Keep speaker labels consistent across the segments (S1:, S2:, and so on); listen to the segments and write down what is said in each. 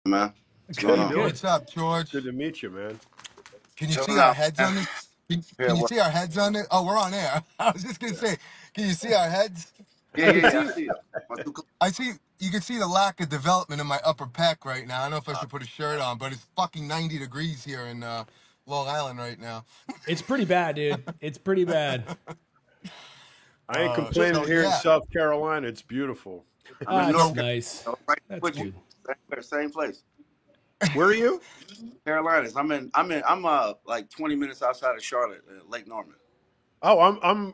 S1: man. What's going
S2: Good,
S1: on?
S2: good.
S3: What's up,
S4: Good
S3: George?
S4: to meet you, man.
S3: Can you see
S1: Chilling
S3: our
S1: out,
S3: heads
S1: man.
S3: on this?
S1: Yeah,
S3: Can you
S1: what?
S3: see our heads on it? Oh, we're on air. I was just gonna say, can you see our heads?
S1: Yeah,
S2: I can
S1: yeah, yeah. I
S2: see.
S1: see you. My two
S3: I see. You can see the lack of development in my upper pec right now. I don't know if I
S1: uh,
S3: should put a shirt on, but it's fucking 90 degrees here in Long Island right now.
S2: It's pretty bad, dude. It's pretty bad.
S4: I ain't
S1: chill.
S4: complaining
S3: So
S4: here in
S3: yeah.
S4: South Carolina. It's beautiful.
S1: I'm
S2: Ah,
S1: in
S2: it's
S1: North
S3: So
S2: nice.
S1: Carolina, right
S2: That's
S1: with you.
S2: good.
S1: Same place.
S4: Where are you?
S1: Carolinas. I'm like 20 minutes outside of Charlotte, Lake Norman.
S4: Oh,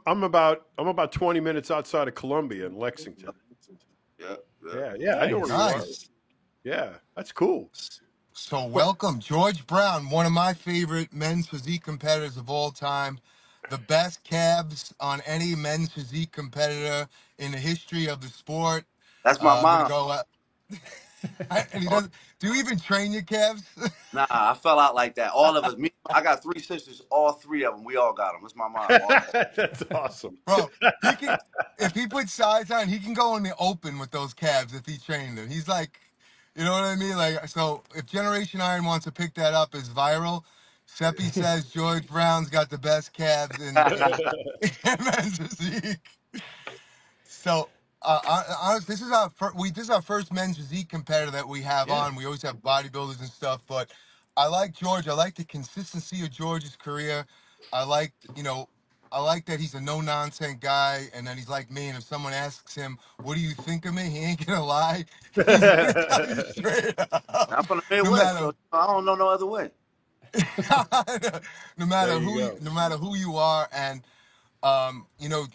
S4: I'm about 20 minutes outside of Columbia in Lexington.
S1: Yeah, yeah.
S4: Yeah, I know where
S2: Nice.
S4: you are.
S3: nice.
S4: Yeah, that's cool.
S3: So
S4: What?
S3: welcome, George Brown, one of my favorite men's physique competitors of all time. The best calves on any men's physique competitor in the history of the sport.
S1: That's my
S3: I'm gonna
S1: mom.
S3: go. And he
S1: Oh,
S3: doesn't. Do you even train your calves?
S1: nah, I fell out like that. All of us. Me, I got three sisters. All three of them. We all got them. It's my mom. All.
S4: That's awesome.
S3: Bro, he can. If he puts size on, he can go in the open with those calves if he trained them. He's like, you know what I mean? Like, so if Generation Iron wants to pick that up as viral, Seppi says George Brown's got the best calves in men's physique. So, this is this is our first men's physique competitor that we have
S2: Yeah.
S3: on. We always have bodybuilders and stuff, but I like George. I like the consistency of George's career. I like, I like that he's a no nonsense guy, and that he's like me. And if someone asks him, "What do you think of me?" he ain't gonna lie. He's gonna tell you straight up,
S1: I'm from the
S3: no
S1: Midwest,
S3: matter
S1: so I don't know no other way.
S4: There you go.
S3: no matter who you are, and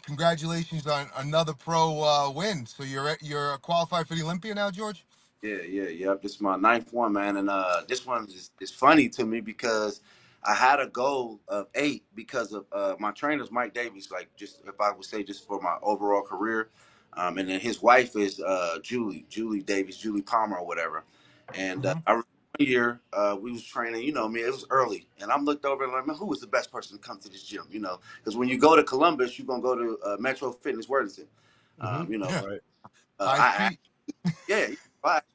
S3: congratulations on another pro win. So you're qualified for the Olympia now, George.
S1: Yeah, yeah, yep. This is my ninth one, man, and this one is funny to me because I had a goal of 8 because of my trainers, Mike Davies. Like, just if I would say, just for my overall career, and then his wife is Julie Davies, Julie Palmer or whatever. And
S3: Hmm.
S1: I remember one year we was training. You know, me, it was early, and I'm looked over and like, man, who was the best person to come to this gym? You know, because when you go to Columbus, you're gonna go to Metro Fitness Worthington.
S2: Hmm.
S1: You know,
S3: Yeah,
S4: Right.
S3: High
S1: I
S3: Street.
S1: yeah,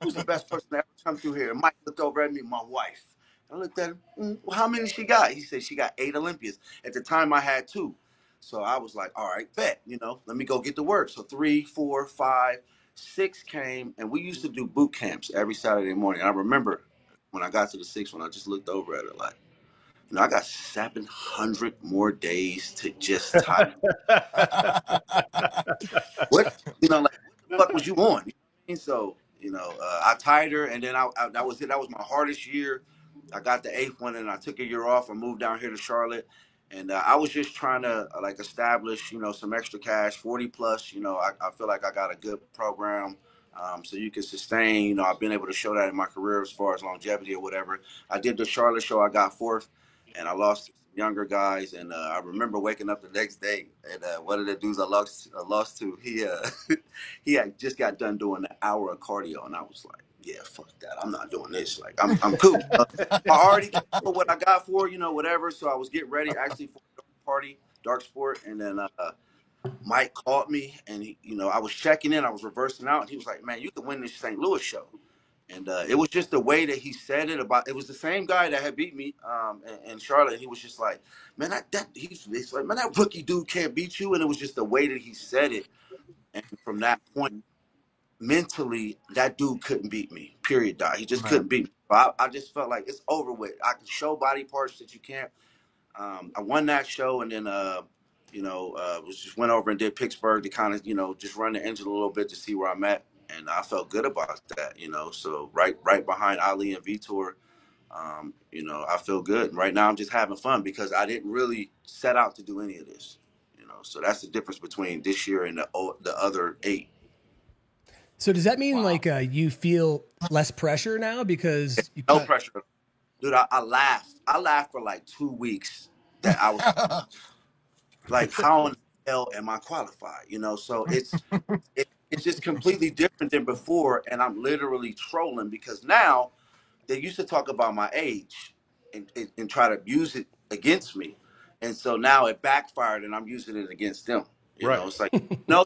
S1: who's the best person to ever come through here? And Mike looked over at me, my wife. I looked at him, well, how many she got? He said she got 8 Olympians. At the time, I had 2. So I was like, all right, bet, let me go get to work. So 3, 4, 5, 6 came, and we used to do boot camps every Saturday morning. I remember when I got to the 6th one, I just looked over at it like, I got 700 more days to just tie. What like what the fuck was you on? You know what I mean? So I tied her, and then that was it. That was my hardest year. I got the 8th one, and I took a year off. I moved down here to Charlotte, and I was just trying to like establish some extra cash, 40 plus. I feel like I got a good program. So you can sustain. I've been able to show that in my career as far as longevity or whatever. I did the Charlotte show. I got 4th, and I lost to some younger guys. And I remember waking up the next day, and one of the dudes I lost to, he he had just got done doing an hour of cardio, and I was like, yeah, fuck that. I'm not doing this. Like, I'm cool. I already came for what I got for, whatever. So I was getting ready actually for a dark sport, and then Mike called me, and I was checking in. I was reversing out, and he was like, man, you can win this St. Louis show. And it was just the way that he said it. It was the same guy that had beat me in Charlotte. He was just like, man, it's like, man, that rookie dude can't beat you. And it was just the way that he said it. And from that point, mentally, that dude couldn't beat me. Period. Dot. He just
S3: Man.
S1: couldn't beat me. I just felt like it's over with. I can show body parts that you can't. I won that show, and then was just went over and did Pittsburgh to kind of just run the engine a little bit to see where I'm at, and I felt good about that. So right behind Ali and Vitor, I feel good. And right now, I'm just having fun because I didn't really set out to do any of this. So that's the difference between this year and the other 8.
S2: So does that mean
S3: Wow.
S2: like you feel less pressure now because you
S1: No
S2: cut?
S1: pressure, dude. I laughed. I laughed for like 2 weeks that I was like, how in the hell am I qualified? So it's just completely different than before, and I'm literally trolling because now they used to talk about my age and try to use it against me, and so now it backfired, and I'm using it against them.
S4: Right.
S1: It's like no.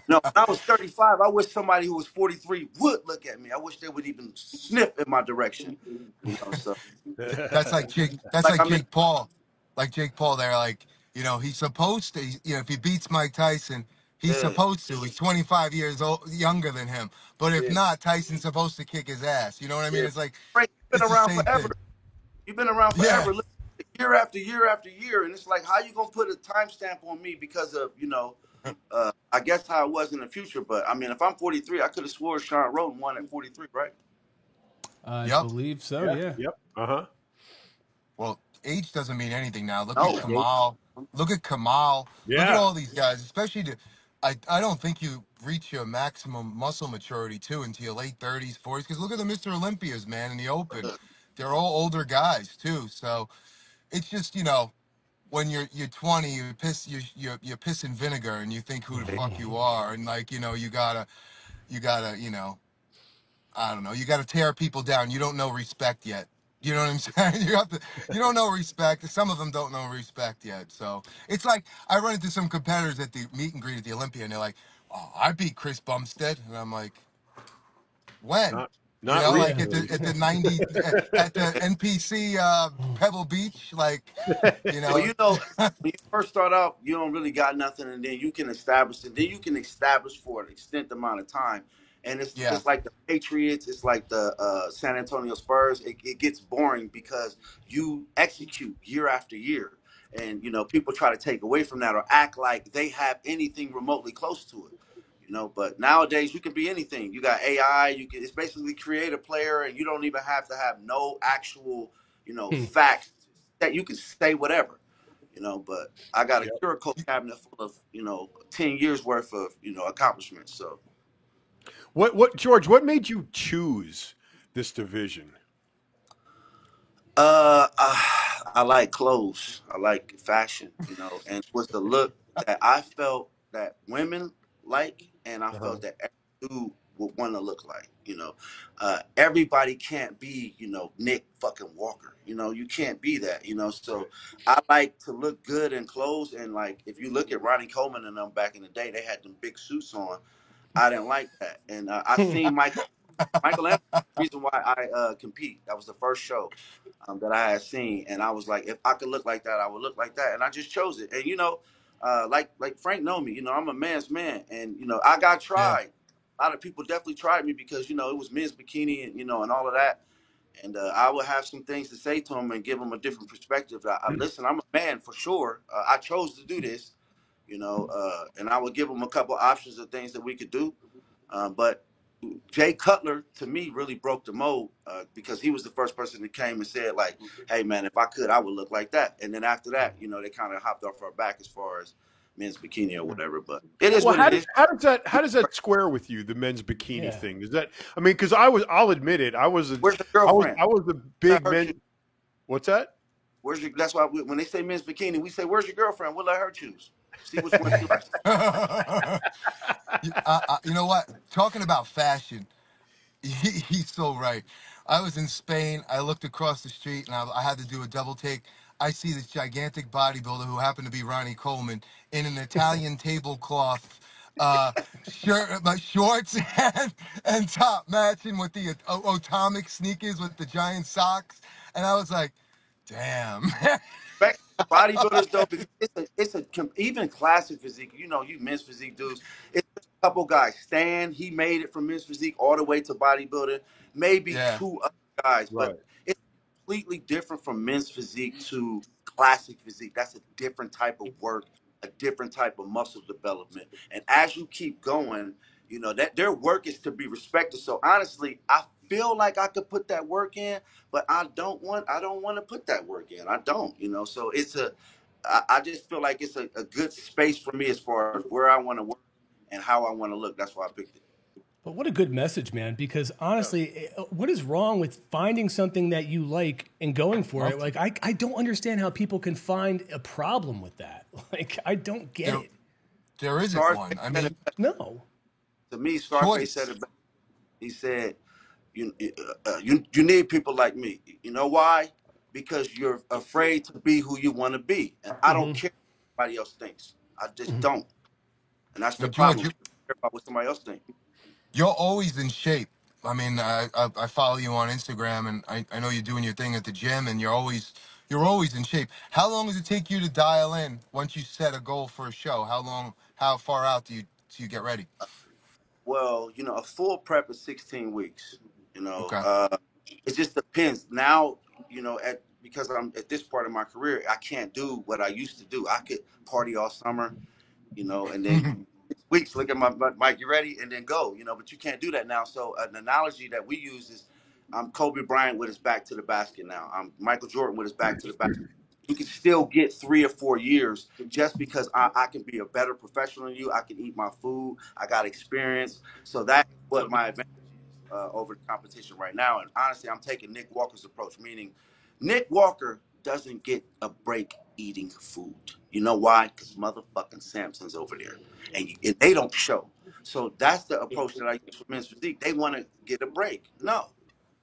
S1: No, when I was 35, I wish somebody who was 43 would look at me. I wish they would even sniff in my direction. So
S3: That's like Jake. That's
S1: like
S3: like
S1: I'm in.
S3: Jake Paul. Like Jake Paul, they're like, he's supposed to. If he beats Mike Tyson, he's
S1: Yeah,
S3: supposed to. He's 25 years younger than him. But if
S1: yeah,
S3: not, Tyson's supposed to kick his ass. You know what I mean?
S1: yeah.
S3: It's like,
S1: Frank, you've
S3: it's
S1: been
S3: the
S1: around
S3: same
S1: forever.
S3: thing.
S1: You've been around
S3: Yeah.
S1: forever. Look, year after year after year, and it's like, how you gonna put a timestamp on me because of I guess how it was in the future. But I mean, if I'm 43, I could have swore Sean Roden won at 43, right?
S2: I
S3: Yep.
S2: believe so.
S4: Yeah.
S2: Yeah.
S4: Yep. Uh-huh.
S3: Well, age doesn't mean anything now. Look at
S1: No.
S4: Nope.
S3: Kamal. Look at Kamal. Look at
S4: Yeah.
S3: all these guys, especially I don't think you reach your maximum muscle maturity too until your late 30s, 40s. Because look at the Mr. Olympias, man, in the open. They're all older guys too. So it's just, when you're 20, you're pissing vinegar and you think who the fuck you are. And like, you gotta, I don't know. You got to tear people down. You don't know respect yet. You know what I'm saying? You don't know respect. Some of them don't know respect yet. So it's like I run into some competitors at the meet and greet at the Olympia, and they're like, "Oh, I beat Chris Bumstead," and I'm like, "When?"
S4: Not not
S3: Like at
S2: Yeah.
S3: the
S4: recently.
S3: at the 90 at the NPC Pebble Beach, like, you
S1: Well,
S3: know,
S1: when you first start out, you don't really got nothing, and then you can establish it. Then you can establish for an extended amount of time, and it's
S3: yeah,
S1: it's like the Patriots, it's like the San Antonio Spurs. It gets boring because you execute year after year, and people try to take away from that or act like they have anything remotely close to it. But nowadays you can be anything. You got AI. You can. It's basically create a player, and you don't even have to have no actual
S2: Hmm.
S1: facts that you can say whatever. But I got a
S4: Yep.
S1: curacle cabinet full of 10 years worth of accomplishments. So
S4: What George, what made you choose this division?
S1: I like clothes. I like fashion, and it was the look that I felt that women like, and I
S4: Uh-huh.
S1: felt that every dude would want to look like. Everybody can't be, Nick fucking Walker. You can't be that. So I like to look good in clothes, and like if you look at Ronnie Coleman and them back in the day, they had them big suits on. I didn't like that, and I seen Michael Anderson. The reason why I compete. That was the first show that I had seen, and I was like, if I could look like that, I would look like that, and I just chose it. And like Frank know me. I'm a man's man, and I got
S3: yeah,
S1: tried. A lot of people definitely tried me because it was men's bikini and and all of that. And I would have some things to say to him and give him a different perspective. Listen, I'm a man for sure. I chose to do this, and I would give him a couple options of things that we could do. But Jay Cutler, to me, really broke the mold because he was the first person that came and said, like, hey, man, if I could, I would look like that. And then after that, they kind of hopped off our back as far as men's bikini or whatever. But it is
S4: Well,
S1: what it is.
S4: how does that square with you, the men's bikini
S2: Yeah.
S4: thing? Is that I mean, because I'll admit it,
S1: Where's your girlfriend?
S4: I was a
S1: Let
S4: big
S1: her
S4: men.
S1: choose.
S4: What's that?
S1: That's why when they say men's bikini, we say, where's your girlfriend? We'll let her choose. See which one she likes.
S3: yeah. You know what? Talking about fashion. He's so right. I was in Spain. I looked across the street and I had to do a double take. I see this gigantic bodybuilder who happened to be Ronnie Coleman in an Italian tablecloth shirt, shorts and top matching with the atomic sneakers with the giant socks. And I was like, damn.
S1: Respect to bodybuilders though, because even classic physique. You men's physique dudes. It's just a couple guys. Stan, he made it from men's physique all the way to bodybuilding. Maybe
S3: Yeah.
S1: two other guys, but
S4: Right.
S1: it's completely different from men's physique to classic physique. That's a different type of work, a different type of muscle development. And as you keep going, that their work is to be respected. So honestly, I feel like I could put that work in, but I don't want to put that work in. I don't. So I just feel like it's a good space for me as far as where I want to work and how I want to look. That's why I picked it.
S2: But what a good message, man. Because honestly, what is wrong with finding something that you like and going for it? Like, I don't understand how people can find a problem with that. Like, I don't get
S3: There,
S2: it.
S3: there isn't
S1: Scarface
S3: one. I
S1: said it
S3: mean,
S1: best.
S2: No.
S1: To me, Scarface said
S3: choice.
S1: it best. He said, you need people like me. You know why? Because you're afraid to be who you want to be. And I don't care what anybody else thinks. I just don't. And that's
S3: Now,
S1: the
S3: George,
S1: problem. People care about what somebody else thinks.
S3: you're always in shape. I mean, I follow you on Instagram, and I know you're doing your thing at the gym, and you're always in shape. How long does it take you to dial in once you set a goal for a show? How far out do you get ready?
S1: Well, a full prep is 16 weeks.
S3: Okay.
S1: It just depends. Now, because I'm at this part of my career, I can't do what I used to do. I could party all summer, and then 6 weeks. Look at my Mike. You ready? And then go. But you can't do that now. So an analogy that we use is, I'm Kobe Bryant with his back to the basket now. I'm Michael Jordan with his back to the basket. You can still get 3 or 4 years just because I can be a better professional than you. I can eat my food. I got experience. So that's what my advantage is over the competition right now. And honestly, I'm taking Nick Walker's approach, meaning Nick Walker doesn't get a break eating food. You know why? Because motherfucking Samson's over there, and they don't show. So that's the approach that I use for men's physique. They want to get a break. No,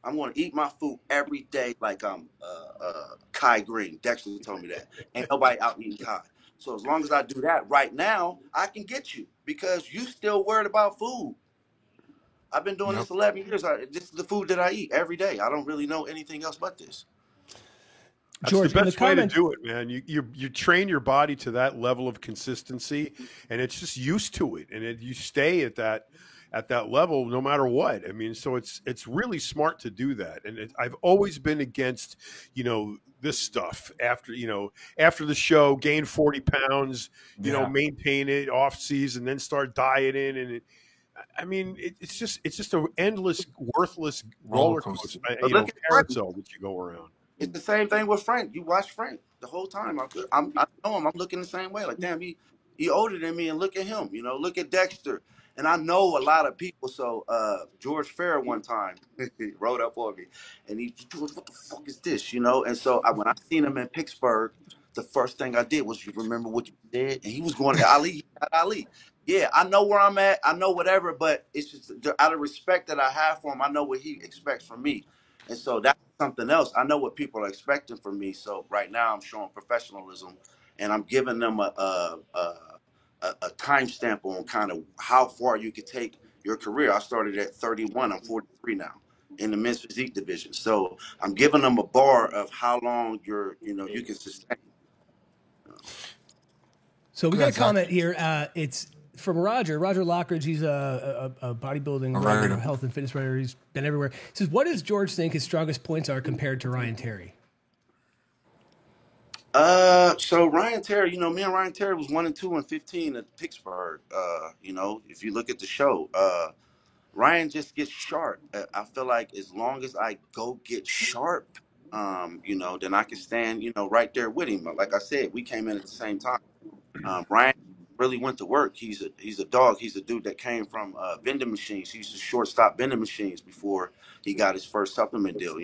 S1: I'm going to eat my food every day like I'm Kai Green. Dexter told me that. Ain't nobody out eating Kai. So as long as I do that right now, I can get you because you still worried about food. I've been doing
S3: Yep.
S1: this 11 years. This is the food that I eat every day. I don't really know anything else but this.
S4: That's the
S2: George, in the
S4: best way to
S2: comments,
S4: do it, man. You train your body to that level of consistency, and it's just used to it, and you stay at that level no matter what. I mean, so it's really smart to do that. And I've always been against, this stuff after the show, gain 40 pounds,
S3: Yeah.
S4: maintain it off season, then start dieting, and I mean, it's just an endless, worthless
S3: Roller
S4: roller
S3: coaster.
S4: coaster,
S1: But look at Frank.
S4: carousel that you go around.
S1: It's the same thing with Frank. You watch Frank the whole time. I know him. I'm looking the same way. Like, damn, he older than me, and look at him. Look at Dexter. And I know a lot of people. So George Farah one time he wrote up for me, and George, what the fuck is this? And so when I seen him in Pittsburgh, the first thing I did was, you remember what you did, and he was going to Ali. He got Ali. Yeah, I know where I'm at. I know whatever, but it's just out of respect that I have for him. I know what he expects from me. And so that's something else. I know what people are expecting from me. So right now I'm showing professionalism, and I'm giving them a timestamp on kind of how far you could take your career. I started at 31. I'm 43 now in the men's physique division. So I'm giving them a bar of how long you can sustain.
S2: so we got
S3: Yeah,
S2: a
S3: Zach.
S2: comment here. It's from Roger Lockridge. He's a bodybuilding
S3: All
S2: writer,
S3: right.
S2: health and fitness writer. He's been everywhere. He says, what does George think his strongest points are compared to Ryan Terry?
S1: So Ryan Terry, me and Ryan Terry was 1-2 and 15 at Pittsburgh. If you look at the show, Ryan just gets sharp. I feel like as long as I go get sharp, then I can stand, right there with him. Like I said, we came in at the same time. Ryan really went to work. He's a dog. He's a dude that came from vending machines. He used to shortstop vending machines before he got his first supplement deal.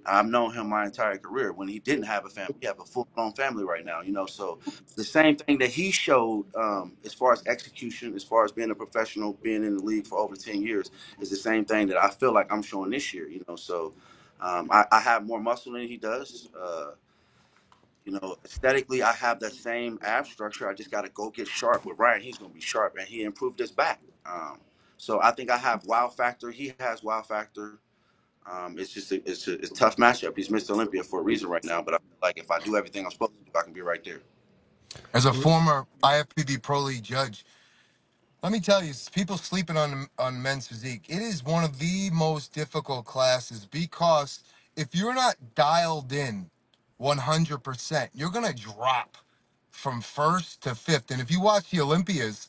S1: I've known him my entire career. When he didn't have a family, he have a full blown family right now. So the same thing that he showed as far as execution, as far as being a professional, being in the league for over 10 years, is the same thing that I feel like I'm showing this year. So I have more muscle than he does. Aesthetically, I have that same ab structure. I just got to go get sharp. With Ryan, he's going to be sharp, and he improved his back. So I think I have wow factor. He has wow factor. It's just it's a tough matchup. He's Mr. Olympia for a reason right now, but I feel like if I do everything I'm supposed to do, I can be right there.
S3: As a former IFBB Pro League judge, let me tell you, people sleeping on men's physique. It is one of the most difficult classes because if you're not dialed in 100%, you're gonna drop from first to fifth. And if you watch the Olympias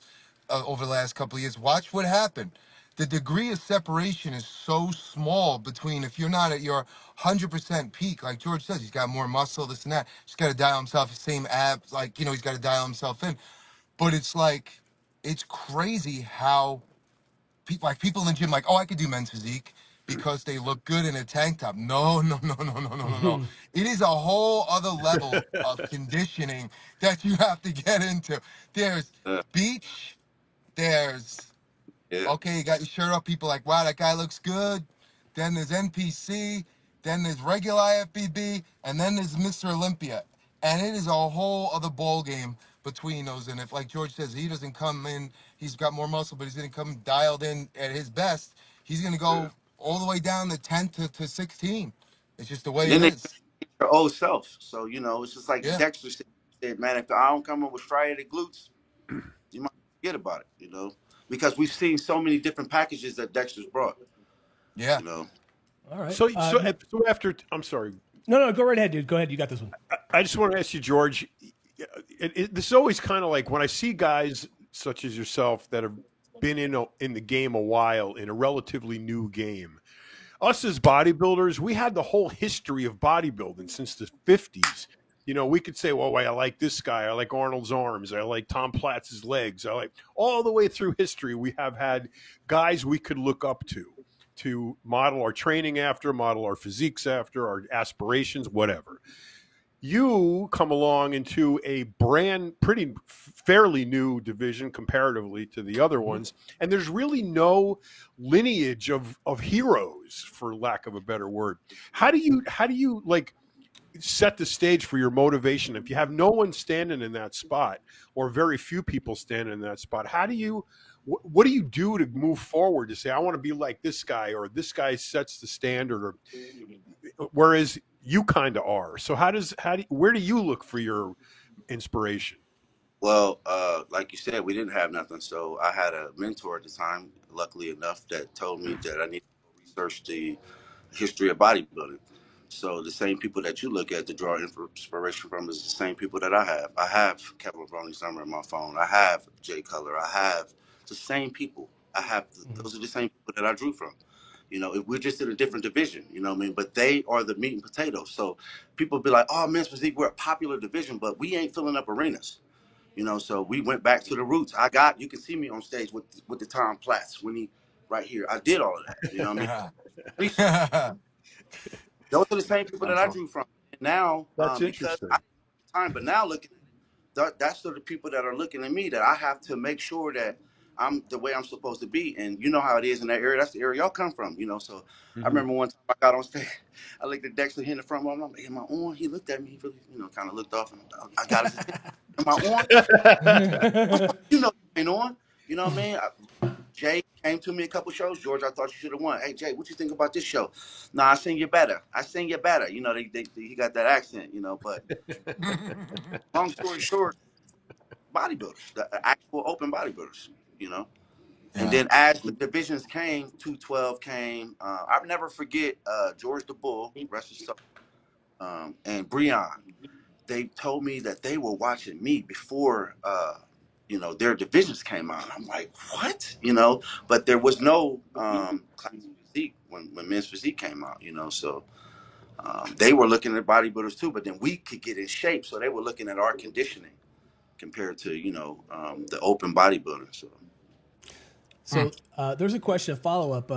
S3: over the last couple of years, watch what happened. The degree of separation is so small between if you're not at your 100% peak, like George says, he's got more muscle, this and that. He's got to dial himself the same abs, like he's got to dial himself in. But it's like it's crazy how people in the gym like, oh, I could do men's physique because they look good in a tank top. No, no, no, no, no, no, no, no. It is a whole other level of conditioning that you have to get into. There's beach, there's
S1: Yeah,
S3: okay, you got your shirt off, people like, wow, that guy looks good. Then there's NPC, then there's regular IFBB, and then there's Mr. Olympia. And it is a whole other ball game between those. And if, like George says, he doesn't come in, he's got more muscle, but he's going to come dialed in at his best. He's going to
S1: Yeah.
S3: go all the way down to 10 to 16. It's just the way
S1: Then
S3: it
S1: they
S3: is.
S1: your old self. So it's just like
S3: Yeah.
S1: Dexter said, man, if I don't come up with striated glutes, you might forget about it. Because we've seen so many different packages that Dexter's brought.
S3: Yeah.
S1: You know.
S2: All right.
S4: So after, I'm sorry,
S2: No, go right ahead, dude. Go ahead. You got this one.
S4: I just want to ask you, George. This is always kind of like when I see guys such as yourself that have been in the game a while, in a relatively new game. Us as bodybuilders, we had the whole history of bodybuilding since the 50s. We could say, well, I like this guy. I like Arnold's arms. I like Tom Platz's legs. I like all the way through history. We have had guys we could look up to model our training after, model our physiques after, our aspirations, whatever. You come along into a fairly new division comparatively to the other ones, and there's really no lineage of heroes, for lack of a better word. How do you like set the stage for your motivation if you have no one standing in that spot, or very few people standing in that spot? What do you do to move forward to say, I want to be like this guy, or this guy sets the standard, or whereas you kind of are. So where do you look for your inspiration?
S1: Well, like you said, we didn't have nothing. So I had a mentor at the time, luckily enough, that told me that I needed to research the history of bodybuilding. So the same people that you look at to draw inspiration from is the same people that I have. I have Kevin Roney Summer in my phone. I have Jay Cutler. I have the same people. Those are the same people that I drew from. If we're just in a different division, you know what I mean? But they are the meat and potatoes. So people be like, oh, men's physique, we're a popular division, but we ain't filling up arenas. So we went back to the roots. You can see me on stage with the Tom Platz when he right here. I did all of that. You know what I mean? Research. Those are the same people that I drew from. And now,
S4: That's
S1: because
S4: interesting.
S1: I time, but now look, that's the people that are looking at me that I have to make sure that I'm the way I'm supposed to be. And you know how it is in that area. That's the area y'all come from. So I remember one time I got on stage, I looked at Dexter in the front row. I'm like, am I on? He looked at me. He really, kind of looked off, and I got his attention. Am I on? You ain't on. You know what I mean? Jay came to me a couple shows. George, I thought you should have won. Hey, Jay, what you think about this show? Nah, I sing you better. He got that accent, but long story short, bodybuilders, the actual open bodybuilders, you know. And
S3: Yeah.
S1: then as the divisions came, 212 came. I'll never forget George the Bull, rest his soul, and Breon. They told me that they were watching me before, their divisions came out. I'm like, what? But there was no classic physique when men's physique came out, so they were looking at bodybuilders too, but then we could get in shape. So they were looking at our conditioning compared to, the open bodybuilding.
S2: So there's a question, a follow up.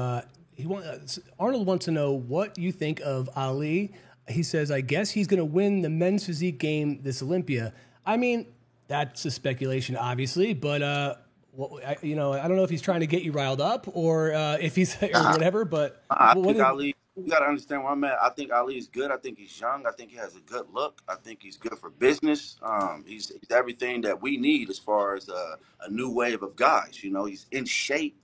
S2: Arnold wants to know what you think of Ali. He says, I guess he's going to win the men's physique game this Olympia. I mean, that's a speculation, obviously, but I don't know if he's trying to get you riled up or if he's or whatever. But
S1: I think Ali, you got to understand where I'm at. I think Ali is good. I think he's young. I think he has a good look. I think he's good for business. He's everything that we need as far as a new wave of guys. He's in shape.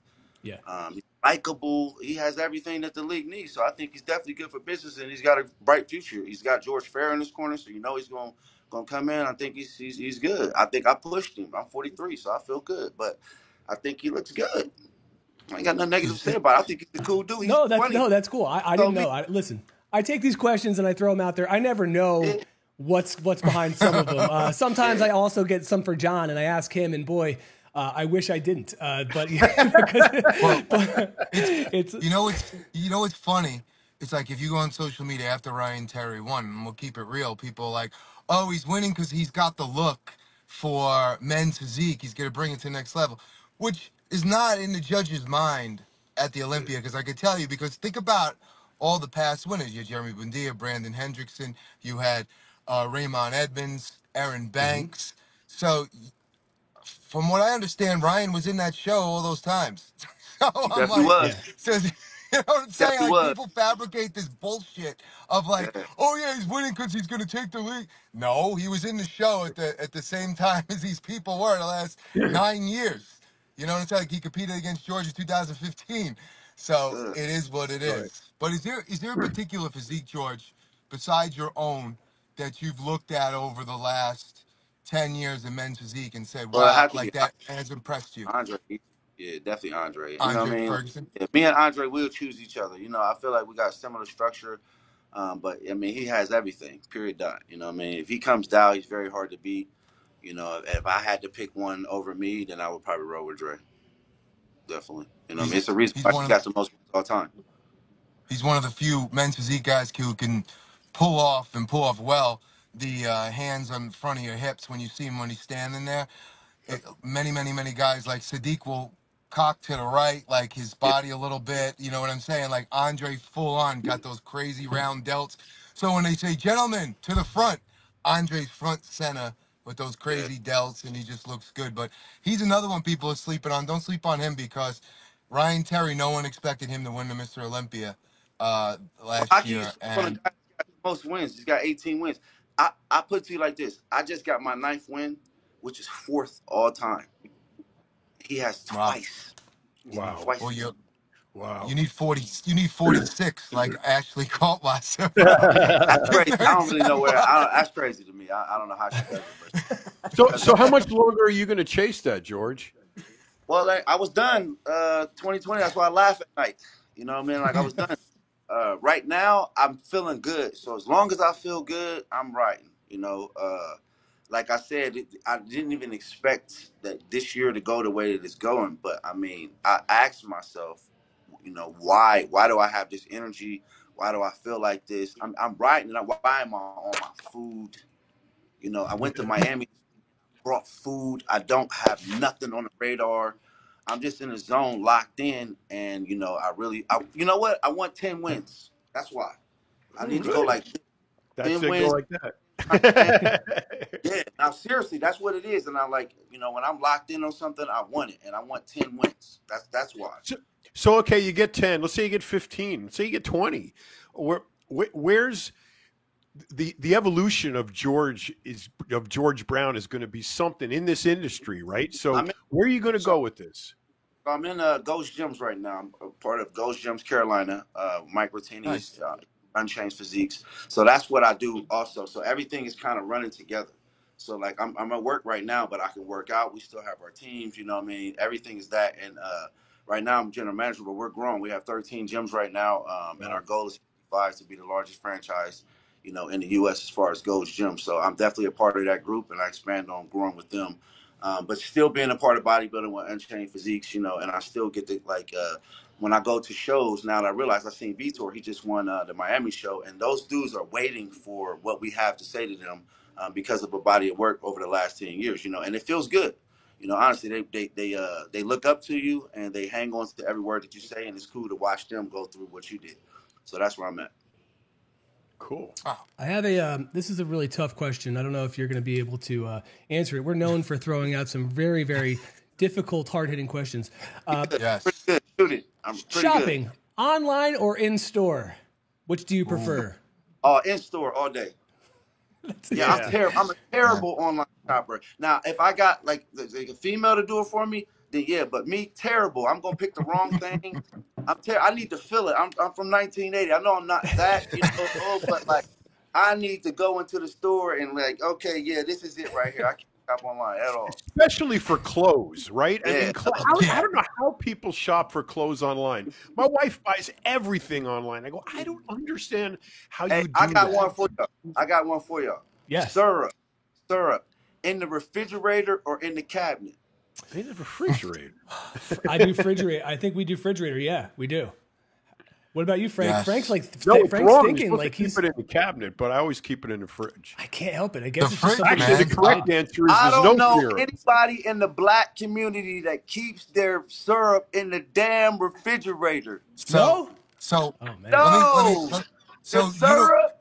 S2: Yeah.
S1: He's likable. He has everything that the league needs. So I think he's definitely good for business, and he's got a bright future. He's got George Fair in his corner, so he's gonna come in. I think he's good. I think I pushed him. I'm 43, so I feel good. But I think he looks good. I ain't got nothing negative to say about it. I think he's a cool dude. He's funny.
S2: That's cool. I didn't know. Listen, I take these questions and I throw them out there. I never know what's behind some of them. Sometimes I also get some for John, and I ask him, and boy. I wish I didn't, but it's
S3: it's funny. It's like if you go on social media after Ryan Terry won, and we'll keep it real, people are like, oh, he's winning because he's got the look for men's physique. He's going to bring it to the next level, which is not in the judge's mind at the Olympia. Because I could tell you, because think about all the past winners. You had Jeremy Bundia, Brandon Hendrickson. You had Raymond Edmonds, Aaron Banks. So from what I understand, Ryan was in that show all those times. So I'm
S1: Definitely
S3: like,
S1: was.
S3: so You know what I'm
S1: Yes,
S3: saying?
S1: he
S3: Like
S1: was.
S3: people fabricate this bullshit of like,
S1: Yeah,
S3: oh yeah, he's winning because he's gonna take the lead. No, he was in the show at the same time as these people were the last 9 years. You know what I'm saying? Like he competed against George in 2015. So
S1: yeah.
S3: it is what it
S4: Right.
S3: is. But is there a particular physique, George, besides your own, that you've looked at over the last 10 years in men's physique and said,
S1: Well, it
S3: wow,
S1: had to
S3: like
S1: be
S3: that has impressed you?
S1: Andre. Yeah, definitely Andre. You know what I
S3: Andre
S1: mean? Like,
S3: Ferguson?
S1: yeah, me and Andre will choose each other. You know, I feel like we got similar structure. But I mean, he has everything. Period. Dot. You know what I mean? If he comes down, he's very hard to beat. You know, if I had to pick one over me, then I would probably roll with Dre. Definitely. You know what I mean?
S3: He's
S1: It's a reason
S3: he's
S1: why
S3: one
S1: he
S3: of
S1: got the most wins all time.
S3: he's one of the few men's physique guys who can pull off well the hands on front of your hips when you see him when he's standing there. Many guys like Sadiq will cock to the right, like his
S1: Yeah.
S3: body a little bit. You know what I'm saying? Like Andre full on got those crazy round delts. So when they say gentlemen to the front, Andre's front center with those
S1: Yeah.
S3: crazy delts, and he just looks good. But he's another one people are sleeping on. Don't sleep on him because Ryan Terry, no one expected him to win the Mr. Olympia
S1: Well, how
S3: last
S1: can you
S3: year,
S1: sleep on a guy
S3: and
S1: that got the most wins? He's got 18 wins. I put it to you like this. I just got my ninth win, which is fourth all time. He has
S3: wow,
S1: twice. You know,
S4: Wow.
S1: twice.
S3: well
S4: Wow.
S3: you need 40, you need 46 like Ashley Kaltwasser, bro.
S1: That's
S3: Like
S1: crazy. I don't really
S3: 37
S1: know where.
S3: bucks.
S1: That's crazy to me. I don't know how she does it, but
S4: So,
S1: does
S4: so
S1: it.
S4: how much longer are you going to chase that, George?
S1: Well, like, I was done 2020. That's why I laugh at night. You know what I mean? Like I was done. Right now, I'm feeling good. So as long as I feel good, I'm writing. You know, like I said, I didn't even expect that this year to go the way that it's going. But I mean, I asked myself, you know, why do I have this energy? Why do I feel like this? I'm writing. And why am I on my food? You know, I went to Miami, brought food. I don't have nothing on the radar. I'm just in the zone, locked in, and you know, you know what? I want 10 wins. That's why I
S4: Oh,
S1: need to go
S4: good.
S1: like
S4: That's
S1: 10
S4: it. Go
S1: wins.
S4: like
S1: And
S4: that.
S1: yeah, now seriously, that's what it is. And I like, you know, when I'm locked in on something, I want it, and I want 10 wins. That's why.
S4: So, so, okay, you get 10. Let's say you get 15. Let's say you get 20. Where's the evolution of George Brown is going to be something in this industry, right? So
S1: I'm in,
S4: where are you going to
S1: so
S4: go with this?
S1: I'm in Ghost Gyms right now. I'm a part of Ghost Gyms Carolina. Mike Rotini,
S3: Nice.
S1: Unchanged Physiques. So that's what I do also. So everything is kind of running together. So like I'm at work right now, but I can work out. We still have our teams. You know what I mean? Everything is that. And right now I'm general manager, but we're growing. We have 13 gyms right now, and
S4: Wow.
S1: our goal is 55 to be the largest franchise, you know, in the U.S. as far as Ghost Gyms. So I'm definitely a part of that group, and I expand on growing with them. But still being a part of bodybuilding with Unchained Physiques, you know, and I still get to like when I go to shows now that I realize I seen Vitor, he just won the Miami show, and those dudes are waiting for what we have to say to them because of a body of work over the last 10 years, you know, and it feels good. You know, honestly, they look up to you and they hang on to every word that you say, and it's cool to watch them go through what you did. So that's where I'm at.
S4: Cool.
S3: Wow.
S2: I have a. This is a really tough question. I don't know if you're going to be able to answer it. We're known for throwing out some very, very difficult, hard hitting questions.
S1: Pretty
S3: Yes.
S1: good. Shoot it. I'm pretty
S2: Shopping
S1: good.
S2: online or in store? Which do you prefer?
S1: In store all day. Yeah, I'm
S4: Yeah.
S1: terrible. I'm a
S3: Yeah.
S1: terrible online shopper. Now, if I got like a female to do it for me, then yeah. But me, terrible. I'm gonna pick the wrong thing. I need to feel it. I'm from 1980. I know I'm not that, you know, old, but like I need to go into the store and like, okay, yeah, this is it right here. I can't shop online at all.
S4: Especially for clothes, right? I
S1: Yeah.
S4: mean, I
S3: Yeah.
S4: don't know how people shop for clothes online. My wife buys everything online. I go, I don't understand how
S1: Hey,
S4: you
S1: I
S4: do
S1: got
S4: that.
S1: one for y'all. I got one for y'all.
S2: Yes.
S1: Syrup, in the refrigerator or in the cabinet.
S4: In the refrigerator.
S2: I do refrigerator. I think we do refrigerator. Yeah, we do. What about you, Frank?
S3: Yes.
S2: Frank's like
S4: No, it's
S2: Frank's
S4: wrong. You're
S2: thinking
S4: supposed
S2: like
S4: to keep
S2: he's.
S4: it in the cabinet, but I always keep it in the fridge.
S2: I can't help it. I guess
S3: The
S2: it's just
S3: fridge,
S2: something.
S4: Actually,
S3: man.
S4: the correct answer is
S1: I
S4: there's
S1: don't
S4: no
S1: know
S4: clearance.
S1: anybody in the black community that keeps their syrup in the damn refrigerator.
S3: So,
S2: No.
S3: so
S2: Oh man.
S1: No, the
S3: so you don't.
S1: syrup.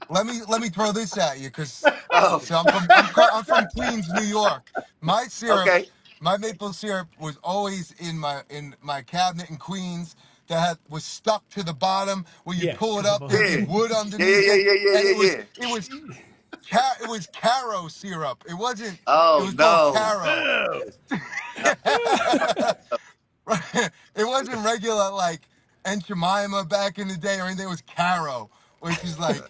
S3: Let me throw this at you, cause
S1: Oh,
S3: so I'm from Queens, New York. My syrup,
S1: okay.
S3: my maple syrup was always in my cabinet in Queens. was stuck to the bottom where you
S2: Yeah,
S3: pull it
S2: to the
S3: up,
S2: bottom.
S3: there'd
S1: Yeah.
S3: be wood
S1: Yeah,
S3: underneath
S1: yeah,
S3: it,
S1: yeah, yeah,
S3: and
S1: yeah, yeah.
S3: it was Caro syrup. It wasn't. It
S1: Oh
S3: was called
S1: no.
S3: Caro.
S1: No.
S3: Right. It wasn't regular like Aunt Jemima back in the day or anything. It was Caro, which is like,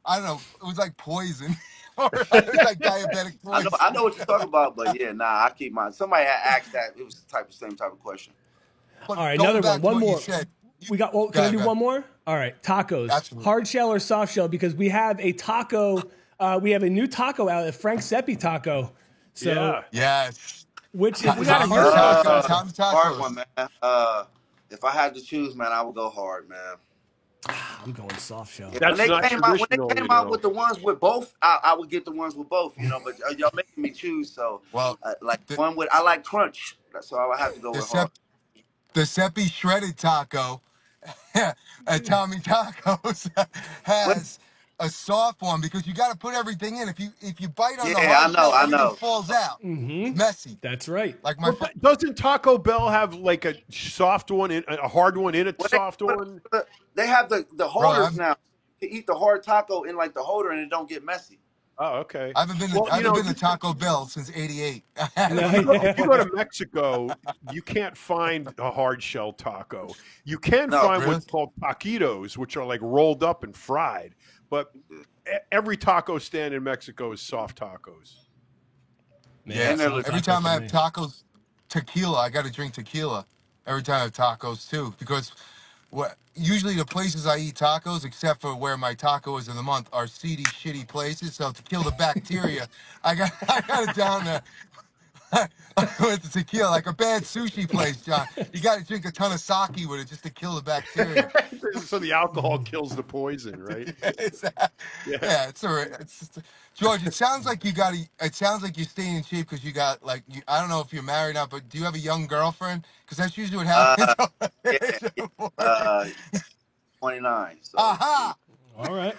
S3: I don't know. It was like poison, or it was like diabetic
S1: I know
S3: poison.
S1: what you're talking about, but yeah, nah, I keep mine. Somebody had asked that. It was the same type of question.
S3: But
S2: All right,
S3: going
S2: another one.
S3: back to
S2: One
S3: what you
S2: more.
S3: said,
S2: We got. Well,
S3: go
S2: can I
S3: ahead,
S2: do
S3: go
S2: one
S3: ahead.
S2: more? All right, tacos.
S3: Absolutely.
S2: Hard shell or soft shell? Because we have a taco. We have a new taco out, a Frank Seppi taco. So,
S4: Yeah.
S3: Yes.
S2: which is
S4: got a
S3: Tommy
S2: hard
S4: good
S2: shell or
S4: one.
S3: Taco,
S2: soft shell?
S3: Tommy
S1: Hard one,
S3: Tacos.
S1: man. If I had to choose, man, I would go hard, man.
S2: I'm going soft shell.
S1: Yeah,
S4: That's not
S1: when they
S4: traditional,
S1: came
S4: you
S1: out
S4: know.
S1: with the ones with both, I would get the ones with both, you know. But y'all making me choose, so
S3: Well,
S1: like
S3: the
S1: one with I like crunch, so I would have to go
S3: the
S1: with hard.
S3: Sep, the Seppi shredded taco at Tommy Tacos
S1: What?
S3: has a soft one because you got to put everything in. If you bite on the
S1: Yeah,
S3: hard shell,
S1: I
S3: everything
S1: know.
S3: falls out. It's messy.
S2: That's right.
S3: Like my
S4: Well, doesn't Taco Bell have like a soft one, a hard one in a
S1: What
S4: soft one?
S1: they have the
S3: bro,
S1: holders now. You can eat the hard taco in like the holder, and it don't get messy.
S4: Oh, okay.
S3: I
S4: Well, you
S3: haven't
S4: know,
S3: been to Taco Bell since '88.
S2: No,
S4: if you go to Mexico, you can't find a hard shell taco. You can
S1: No,
S4: find
S3: Really?
S4: what's called taquitos, which are like rolled up and fried. But every taco stand in Mexico is soft tacos.
S2: Man,
S3: Yeah,
S1: And they're
S3: so every
S2: taco
S3: time
S2: for
S3: I have
S2: me.
S3: tacos, tequila, I got to drink tequila. Every time I have tacos too, because usually the places I eat tacos, except for where my taco is of the month, are seedy, shitty places. So to kill the bacteria, I got it down there with the tequila, like a bad sushi place, John. You got to drink a ton of sake with it just to kill the bacteria.
S4: So the alcohol kills the poison, right?
S3: It's,
S4: Yeah.
S3: yeah, it's all right. It's just, George, it sounds like you got. It sounds like you're staying in shape because you got like. I don't know if you're married now, but do you have a young girlfriend? Because that's usually what happens.
S1: yeah, yeah, uh, 29. So you know.
S3: Aha!
S2: All right.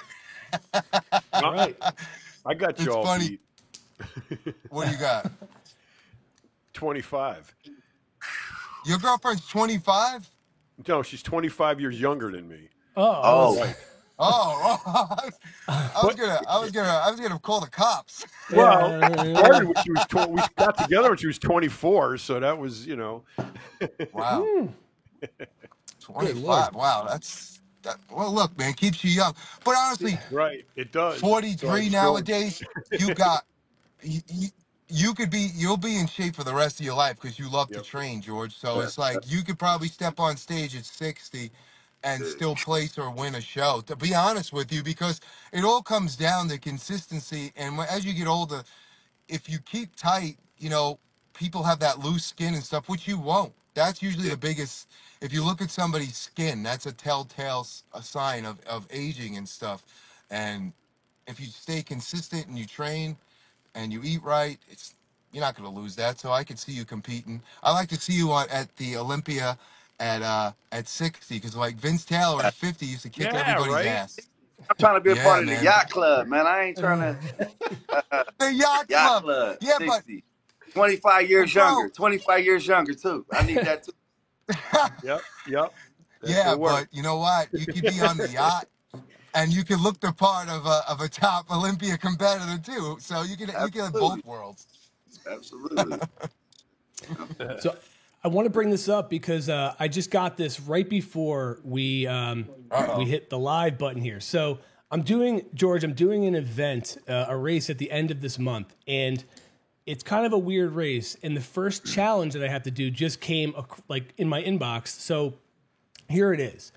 S2: All right.
S4: I got
S3: It's
S4: you all
S3: funny.
S4: beat.
S3: What do you got?
S4: 25.
S3: Your girlfriend's 25.
S4: No, she's 25 years younger than me.
S2: Oh, I
S1: Oh,
S2: was,
S3: Oh, I was gonna call the cops.
S4: Well,
S2: yeah,
S4: started when she was we got together when she was 24, so that was, you know.
S3: Wow,
S2: Lord.
S3: 25. Wow, that. Well, look, man, keeps you young. But honestly,
S4: Right, it does. So
S3: 43
S4: it's
S3: nowadays, you'll be in shape for the rest of your life because you love to
S4: Yep.
S3: train, George. So
S1: yeah,
S3: it's like you could probably step on stage at 60 and
S1: yeah.
S3: still place or win a show. To be honest with you, because it all comes down to consistency. And as you get older, if you keep tight, people have that loose skin and stuff, which you won't. That's usually
S1: Yeah.
S3: the biggest. If you look at somebody's skin, that's a telltale a sign of aging and stuff. And if you stay consistent and you train and you eat right, you're not going to lose that. So I could see you competing. I like to see you at the Olympia at 60 because like Vince Taylor at 50 used to kick
S4: Yeah,
S3: everybody's
S4: right?
S3: ass.
S1: I'm trying to be a
S3: Yeah,
S1: part of the
S3: man.
S1: yacht club, man. I ain't trying to
S3: The yacht
S1: yacht
S3: club.
S1: club.
S3: Yeah,
S1: 60. 25 years
S3: bro.
S1: younger. 25 years younger too. I need that too.
S4: Yep. That
S3: Yeah,
S4: will work.
S3: but you know what? You could be on the yacht, and you can look the part of a top Olympia competitor too. So you can have
S1: Absolutely.
S3: both worlds.
S1: Absolutely.
S2: So I want to bring this up because I just got this right before we hit the live button here. So I'm doing an event, a race at the end of this month, and it's kind of a weird race. And the first challenge that I have to do just came like in my inbox. So here it is.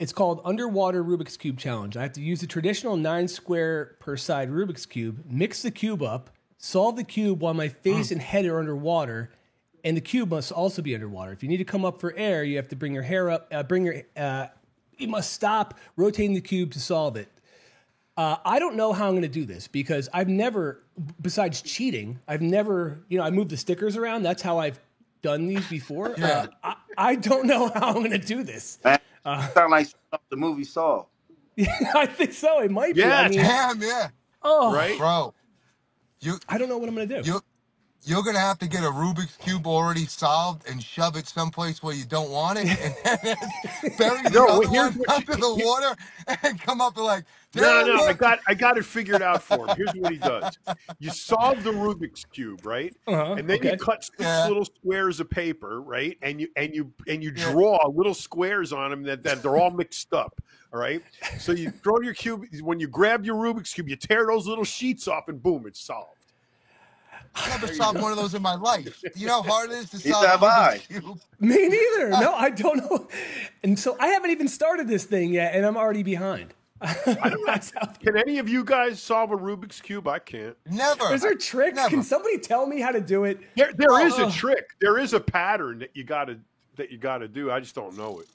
S2: It's called Underwater Rubik's Cube Challenge. I have to use the traditional 9 square per side Rubik's Cube, mix the cube up, solve the cube while my face and head are underwater, and the cube must also be underwater. If you need to come up for air, you have to bring your hair up, you must stop rotating the cube to solve it. I don't know how I'm going to do this because I've never, besides cheating, I move the stickers around. That's how I've done these before.
S3: Yeah.
S2: I don't know how I'm going to do this.
S1: Man, sound like the movie Saw.
S2: I think so. It might be.
S4: Yeah,
S2: I mean,
S3: Damn, yeah,
S2: oh,
S4: Right?
S3: bro.
S2: I don't know what I'm going to do.
S3: you're gonna have to get a Rubik's Cube already solved and shove it someplace where you don't want it, and then bury the
S4: No,
S3: other
S4: here's
S3: one
S4: what
S3: under the water and come up with like,
S4: no,
S3: damn,
S4: no,
S3: look.
S4: I got it figured out for him. Here's what he does: you solve the Rubik's cube, right? And then you
S2: Okay.
S4: cut 6
S3: Yeah.
S4: little squares of paper, right? And you
S3: Yeah.
S4: draw little squares on them that they're all mixed up. All right. So you throw your cube. When you grab your Rubik's cube, you tear those little sheets off, and boom, it's solved.
S3: I never solved one of those in my life. You know how hard it is to
S1: Neither
S3: solve a
S1: have I.
S3: Rubik's Cube?
S2: Me neither. No, I don't know. And so I haven't even started this thing yet, and I'm already behind. That's how-
S4: Can any of you guys solve a Rubik's cube? I can't.
S3: Never.
S2: Is there a trick?
S3: Never.
S2: Can somebody tell me how to do it?
S4: There is a trick. There is a pattern that you gotta do. I just don't know it.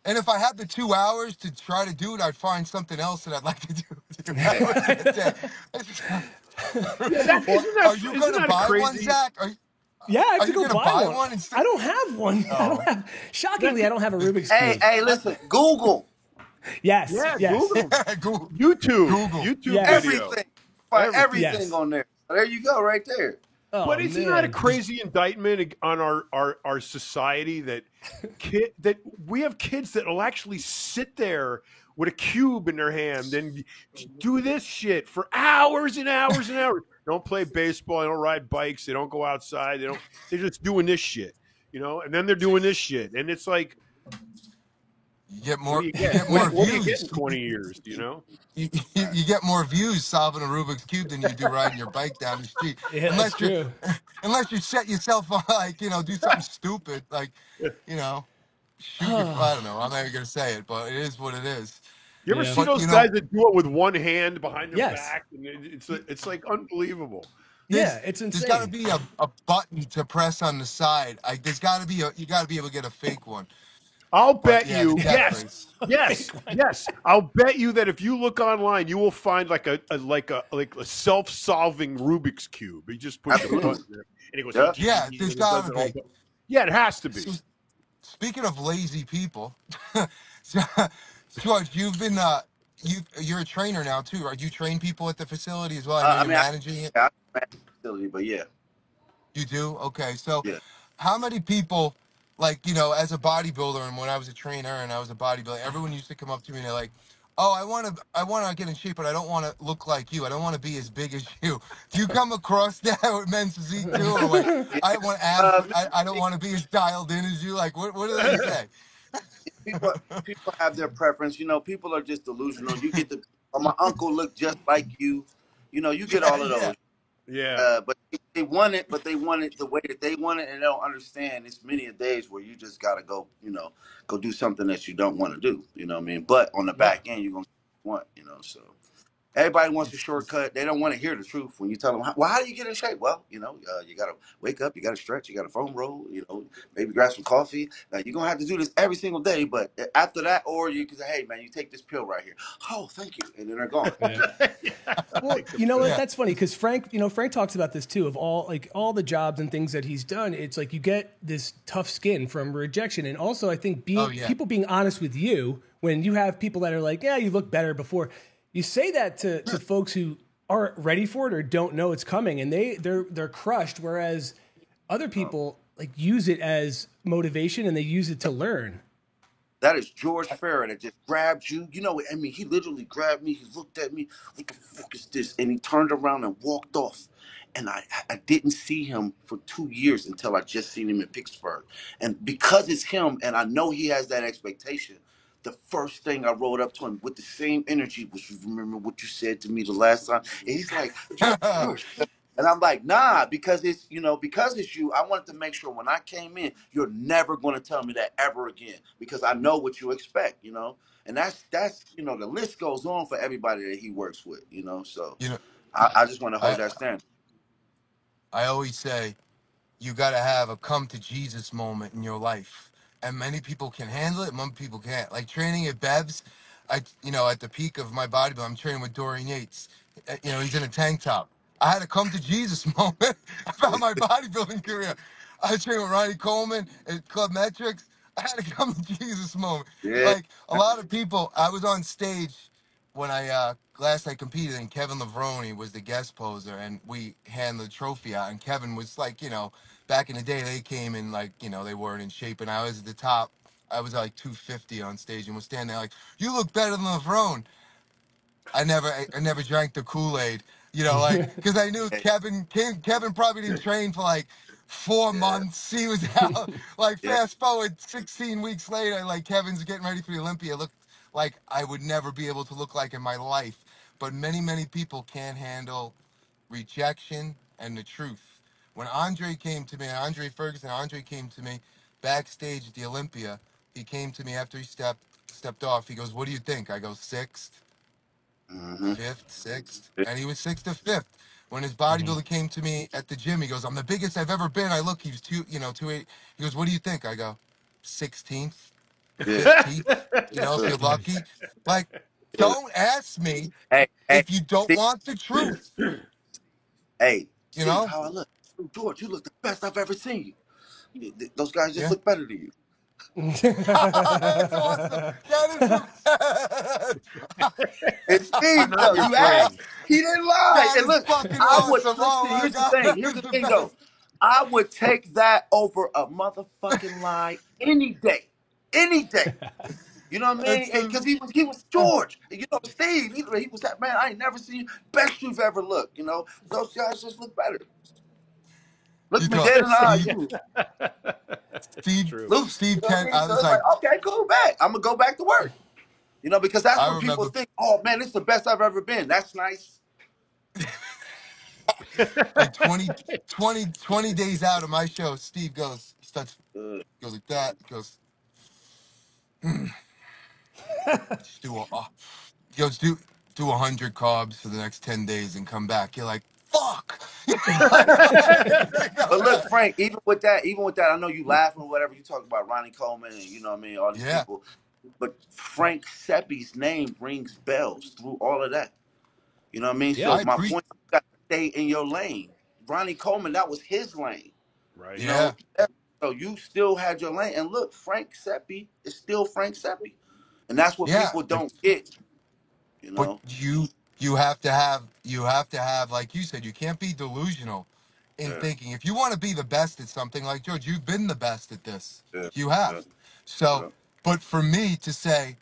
S3: And if I had the 2 hours to try to do it, I'd find something else that I'd like to do. 2 hours in a day. Are you
S4: isn't
S3: going to
S4: that
S3: buy
S4: crazy?
S3: one, Zach?
S2: Yeah, I have
S3: Are
S2: to
S3: you
S2: go
S3: gonna
S2: buy
S3: buy
S2: one.
S3: one instead-
S2: I don't have one. I don't have. Shockingly, I don't have a Rubik's
S1: Hey,
S2: cube.
S1: hey, listen, Google
S2: Yes.
S4: Yeah,
S2: yes.
S4: Google.
S3: Google.
S4: YouTube
S2: Yeah.
S4: video.
S1: everything. Find
S4: Everything.
S1: everything
S2: Yes.
S1: on there. There you go, right there.
S2: Oh,
S4: But isn't that a
S2: man.
S4: crazy indictment on our society that that we have kids that will actually sit there with a cube in their hand and do this shit for hours and hours and hours. Don't play baseball, they don't ride bikes, they don't go outside, they're just doing this shit, and then they're doing this shit. And it's like,
S3: You get
S4: what
S3: more,
S4: do you
S3: you
S4: get?
S3: get more
S4: What do you get
S3: views.
S4: in 20 years,
S3: You get more views solving a Rubik's Cube than you do riding your bike down the street.
S2: Yeah, that's true.
S3: Unless you set yourself up, like, do something stupid, like, shoot your, I don't know, I'm not even going to say it, but it is what it is.
S4: You ever
S2: Yeah.
S4: see
S3: But,
S4: those guys that do it with one hand behind their
S2: Yes.
S4: back? And it's like unbelievable.
S2: Yeah, it's insane.
S3: There's got to be a button to press on the side. There's got to be you got to be able to get a fake one.
S4: I'll
S3: But,
S4: bet
S3: yeah,
S4: you,
S3: the cat race.
S4: yes. I'll bet you that if you look online, you will find like a self-solving Rubik's cube. You just push a
S1: Absolutely.
S4: button there, and it goes.
S1: Yeah.
S3: Yeah,
S4: and
S3: there's
S4: it does
S3: gotta
S4: it all.
S3: be.
S4: Yeah, it has to be.
S3: So, speaking of lazy people, George, you've been you're a trainer now too, right? You train people at the facility as well. I know
S1: I
S3: you're
S1: mean,
S3: managing it.
S1: I manage the facility, but yeah,
S3: You do? Okay. So
S1: yeah.
S3: how many people, like, as a bodybuilder and when I was a trainer and I was a bodybuilder, everyone used to come up to me and they're like, oh, I want to get in shape, but I don't want to look like you. I don't want to be as big as you. Do you come across that with men's physique too? Or like, I don't want abs, but I don't want to be as dialed in as you. Like, what do they say?
S1: People have their preference. People are just delusional. You get my uncle looked just like you. You get all of those.
S4: Yeah.
S1: But they want it, but they want it the way that they want it, and they don't understand. It's many a days where you just gotta go, go do something that you don't want to do. You know what I mean? But on the back end, you're gonna want, so. Everybody wants a shortcut. They don't want to hear the truth when you tell them, well, how do you get in shape? Well, you got to wake up, you got to stretch, you got to foam roll, maybe grab some coffee. Now, you're going to have to do this every single day. But after that, or you can say, hey, man, you take this pill right here. Oh, thank you. And then they're gone.
S2: Well, you know what?
S3: Yeah.
S2: That's funny because Frank talks about this too. Of all the jobs and things that he's done, it's like you get this tough skin from rejection, and also I think people being honest with you when you have people that are like, yeah, you look better before. You say that to folks who aren't ready for it or don't know it's coming, and they're crushed. Whereas other people like use it as motivation and they use it to learn.
S1: That is George Farah that just grabbed you. He literally grabbed me. He looked at me. What the fuck is this? And he turned around and walked off. And I didn't see him for 2 years until I just seen him in Pittsburgh. And because it's him, and I know he has that expectation, the first thing I rolled up to him with the same energy was, remember what you said to me the last time? And he's like, and I'm like, nah, because it's you. I wanted to make sure when I came in, you're never going to tell me that ever again, because I know what you expect, and that's the list goes on for everybody that he works with, so I just want to hold
S3: I,
S1: that standard.
S3: I always say you got to have a come to Jesus moment in your life. And many people can handle it, many people can't. Like training at Bev's, at the peak of my bodybuilding, I'm training with Dorian Yates. He's in a tank top. I had a come to Jesus moment about my bodybuilding career. I was training with Ronnie Coleman at Club Metrics. I had a come to Jesus moment.
S1: Yeah.
S3: Like a lot of people, I was on stage when I last I competed, and Kevin Levrone was the guest poser, and we handed the trophy out, and Kevin was like, back in the day they came in like, they weren't in shape, and I was at the top. I was like 250 on stage and was standing there like, you look better than Levrone. I never drank the Kool-Aid, like, because I knew
S1: Yeah,
S3: Kevin probably didn't train for like 4 months. He was out. Like,
S1: yeah.
S3: fast forward 16 weeks later, like, Kevin's getting ready for the Olympia. Looked like I would never be able to look like in my life. But many, many people can't handle rejection and the truth. When Andre Ferguson, Andre came to me backstage at the Olympia. He came to me after he stepped off. He goes, "What do you think?" I go, "Sixth,
S1: Mm-hmm.
S3: fifth, sixth," and he was sixth or fifth. When his bodybuilder came to me at the gym, he goes, "I'm the biggest I've ever been." I look, he was 280. He goes, "What do you think?" I go, "16th,
S1: Yeah,
S3: 15th, if
S1: good.
S3: you're lucky." Like,
S1: Good.
S3: don't ask me
S1: Hey,
S3: if you don't
S1: Steve.
S3: want the truth,
S1: Hey,
S3: you
S1: Steve,
S3: know?
S1: how I look? George, you look the best I've ever seen you. Those guys just
S3: Yeah.
S1: look better than you.
S3: That's awesome. That is the
S1: And
S4: I'm
S1: Steve,
S4: not
S1: though,
S4: your
S1: you
S4: friend.
S1: asked, he didn't lie.
S3: that
S1: And
S3: is
S1: look,
S3: fucking
S1: I would
S3: awesome.
S1: listen.
S3: Oh my
S1: Here's the
S3: god,
S1: thing.
S3: that
S1: Here's
S3: is
S1: the
S3: the
S1: thing, though.
S3: best.
S1: I would take that over a motherfucking lie any day, any day. You know what I mean?
S3: It's
S1: Because
S3: the
S1: he was George. Steve. He was that man. I ain't never seen you best you've ever looked. Those guys just look better. Look
S3: you
S1: me
S3: talk
S1: dead in the eye.
S3: Steve
S1: You
S4: It's
S3: Steve
S4: true.
S1: loose. You
S3: Steve
S1: know what I
S3: Kent.
S1: mean?
S3: I
S1: So
S3: was
S1: it's like,
S3: like,
S1: okay, cool, back. I'm gonna go back to work. Because that's
S3: I
S1: what people
S3: remember
S1: think. Oh man, this is the best I've ever been. That's nice.
S3: like 20 days out of my show, Steve goes, he starts
S1: Uh,
S3: goes like that. He goes, just he goes, do 100 carbs for the next 10 days and come back. You're like, fuck.
S1: but look, Frank, even with that, I know you laughing or whatever. You talk about Ronnie Coleman and you know what I mean, all these
S3: Yeah,
S1: people. But Frank Seppi's name rings bells through all of that. You know what I mean?
S2: Yeah.
S1: So
S3: I
S1: my
S3: pre
S1: point, you got to stay in your lane. Ronnie Coleman, that was his lane.
S4: Right.
S1: You know,
S3: yeah,
S1: so you still had your lane. And look, Frank Seppi is still Frank Seppi, and that's what
S3: yeah.
S1: people don't get. You
S3: But
S1: know.
S3: you have to have like you said, you can't be delusional in
S1: Yeah.
S3: thinking. If you want to be the best at something, like George, you've been the best at this.
S1: Yeah.
S3: You have.
S1: Yeah.
S3: So,
S1: Yeah.
S3: but for me to say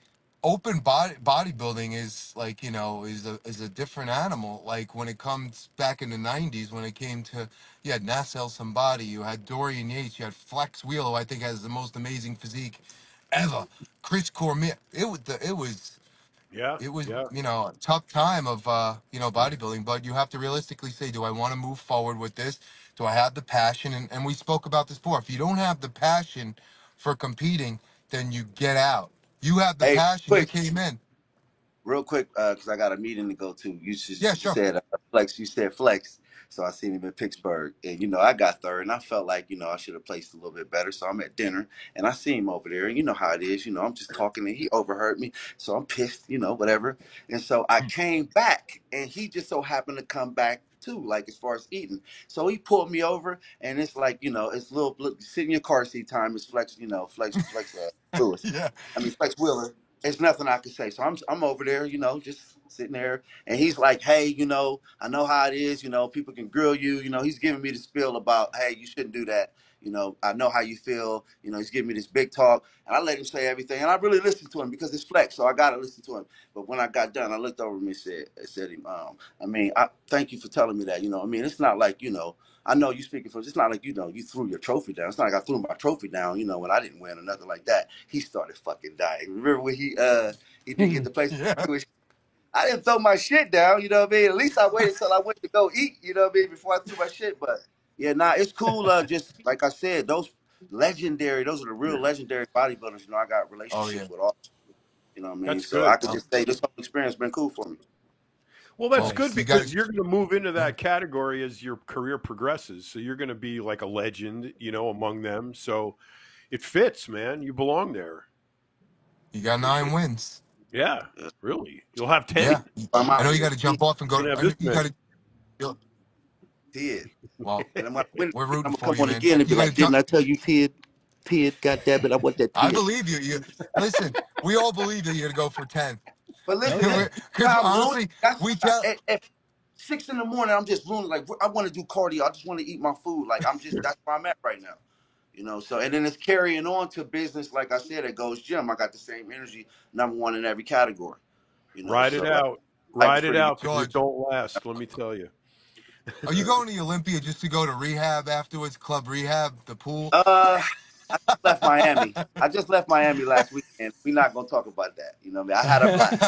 S3: open bodybuilding is like, is a different animal. Like when it comes back in the 90s, when it came to, you had Nassel Somebody, you had Dorian Yates, you had Flex Wheel, who I think has the most amazing physique ever. Chris Cormier.
S4: Yeah.
S3: It was
S4: Yeah.
S3: a tough time of bodybuilding, but you have to realistically say, do I want to move forward with this? Do I have the passion? And we spoke about this before. If you don't have the passion for competing, then you get out. You have the
S1: Hey,
S3: passion, you
S1: quick.
S3: came in.
S1: Real quick, because I got a meeting to go to.
S3: Yeah,
S1: You
S3: sure.
S1: said flex. You said flex. So I seen him in Pittsburgh, and I got third, and I felt like I should have placed a little bit better. So I'm at dinner, and I see him over there, and you know how it is. I'm just talking, and he overheard me, so I'm pissed, whatever. And so I came back, and he just so happened to come back too, like as far as eating. So he pulled me over, and it's like it's little sit in your car seat time. It's flex, flex Lewis.
S3: Yeah.
S1: I mean Flex Wheeler. It's nothing I can say. So I'm over there, just sitting there, and he's like, "Hey, I know how it is. People can grill you. He's giving me the spiel about, hey, you shouldn't do that. I know how you feel. He's giving me this big talk, and I let him say everything, and I really listened to him because it's Flex, so I gotta listen to him. But when I got done, I looked over him and said him, I thank you for telling me that. I mean, it's not like I know you speaking for. It's not like you threw your trophy down. It's not like I threw my trophy down. When I didn't win or nothing like that. He started fucking dying. Remember when he didn't get the place?
S3: Yeah.
S1: I didn't throw my shit down. You know what I mean? At least I waited till I went to go eat. You know what I mean? Before I threw my shit. But yeah, it's cool. Just like I said, those are the real legendary bodybuilders. I got
S3: Oh yeah.
S1: relationships with all. You know what I mean?
S4: That's
S1: So
S4: good.
S1: I could just say this whole experience been cool for me.
S4: Well, that's
S3: Well,
S4: good
S3: you got
S4: because you're going to move into that category as your career progresses. So you're going to be like a legend, among them. So it fits, man. You belong there.
S3: you got
S1: Appreciate
S3: 9 wins.
S4: Yeah,
S1: it.
S4: really. You'll have 10.
S3: Yeah.
S1: I'm
S3: I
S1: out
S3: know you
S1: here.
S3: got to jump off and
S4: You're
S3: go.
S4: going to have
S3: I know
S4: this
S3: you
S4: many.
S3: got to.
S1: Ted.
S3: Well,
S1: And when I win,
S3: we're
S1: I'm
S3: rooting
S1: gonna
S3: for
S1: come
S3: you,
S1: on
S3: man.
S1: again and be
S3: You got to
S1: like,
S3: jump.
S1: didn't I tell you, Ted, God damn it, I want that
S3: I
S1: Ted.
S3: believe you. You listen. We all believe that you're gonna go for 10.
S1: But listen,
S2: Okay.
S1: man,
S3: Because
S1: I'm loony.
S3: honestly,
S1: That's
S3: we tell.
S1: at 6 in the morning. I'm just loony. Like I want to do cardio. I just want to eat my food. Like that's where I'm at right now. So and then it's carrying on to business. Like I said, at Gold's Gym, I got the same energy, number one in every category.
S4: Ride
S1: So
S4: it out.
S1: life is
S4: Ride it
S1: pretty good.
S4: out because it
S3: George,
S4: don't last. Let me tell you.
S3: are you going to the Olympia just to go to rehab afterwards? Club rehab, the pool.
S1: I just left Miami. I just left Miami last weekend. We're not gonna talk about that. What I mean, I had a blast.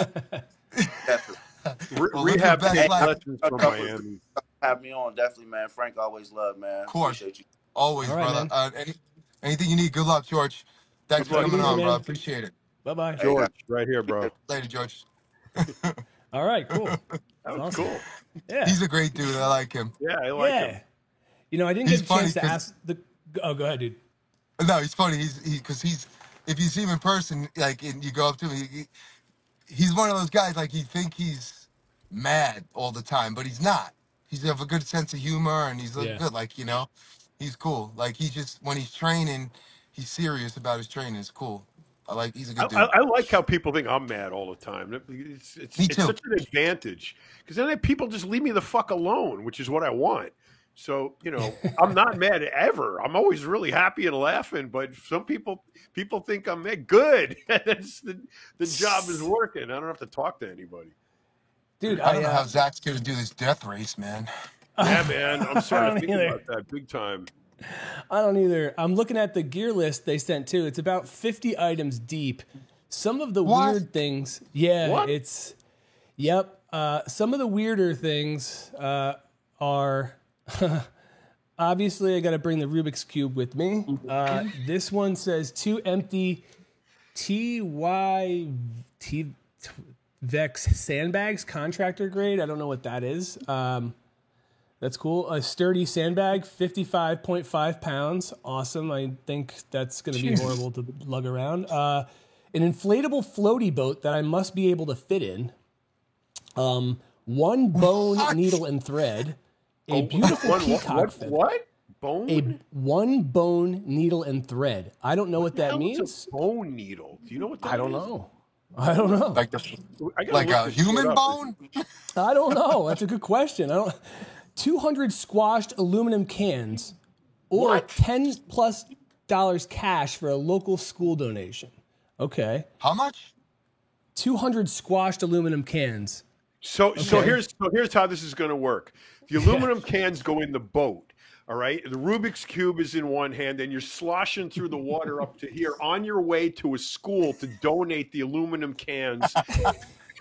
S1: Definitely.
S3: Well, live your
S4: Rehab
S3: best
S4: takes
S1: Hey,
S3: life.
S4: lessons
S1: a
S4: from
S1: couple of
S4: Miami.
S1: have me on, definitely, man. Frank always loved, man.
S3: Of course,
S1: Appreciate you.
S3: always,
S2: All right,
S3: brother.
S2: man.
S3: Anything you need, good luck, George. Thanks
S4: Good
S3: for
S4: luck,
S2: Take it
S3: coming
S2: easy,
S3: on, bro.
S2: man.
S3: Appreciate it.
S2: Bye-bye.
S1: Hey,
S4: George. Right here, bro.
S3: Later, George.
S2: All right, cool.
S4: That was
S2: Awesome.
S4: cool.
S2: Yeah.
S3: He's a great dude. I like him.
S4: Yeah, I like him.
S2: Yeah. I didn't
S3: He's
S2: get a chance to
S3: funny 'cause-
S2: ask the. Oh, go ahead, dude.
S3: No, he's funny. Because if you see him in person, like, and you go up to him, he's one of those guys, like, you think he's mad all the time, but he's not. He's have a good sense of humor, and he's
S2: Yeah.
S3: good, like, he's cool. Like, he just, when he's training, he's serious about his training. It's cool. He's a good dude.
S4: I like how people think I'm mad all the time. It's
S3: Me too.
S4: such an advantage because then people just leave me the fuck alone, which is what I want. So I'm not mad ever. I'm always really happy and laughing. But some people think I'm mad. Good. That's the job is working. I don't have to talk to anybody.
S2: Dude,
S3: I don't know how Zach's going to do this death race, man.
S4: Yeah, man. I'm starting to
S2: don't
S4: think
S2: either.
S4: about that big time.
S2: I don't either. I'm looking at the gear list they sent too. It's about 50 items deep. Some of the
S3: What?
S2: weird things. Yeah,
S4: What?
S2: Yep. Some of the weirder things are. Obviously, I got to bring the Rubik's Cube with me. This one says 2 empty Vex sandbags, contractor grade. I don't know what that is. That's cool. A sturdy sandbag, 55.5 pounds. Awesome. I think that's going to be horrible to lug around. An inflatable floaty boat that I must be able to fit in. 1 bone, needle, and thread. A beautiful peacock feather.
S4: What? Bone?
S2: 1 bone, needle, and thread. I don't know what that
S4: Hell, it's
S2: means.
S4: a bone needle. Do you know what that is?
S2: I don't know. I don't know.
S3: Like
S4: I gotta
S3: like
S4: look
S3: a
S4: this shit
S3: human
S4: up.
S3: bone?
S2: I don't know. That's a good question. 200 squashed aluminum cans or
S4: What?
S2: $10+ cash for a local school donation. Okay.
S3: How much?
S2: 200 squashed aluminum cans.
S4: So
S2: Okay.
S4: here's how this is going to work. The aluminum cans go in the boat. All right. The Rubik's Cube is in one hand, and you're sloshing through the water up to here on your way to a school to donate the aluminum cans.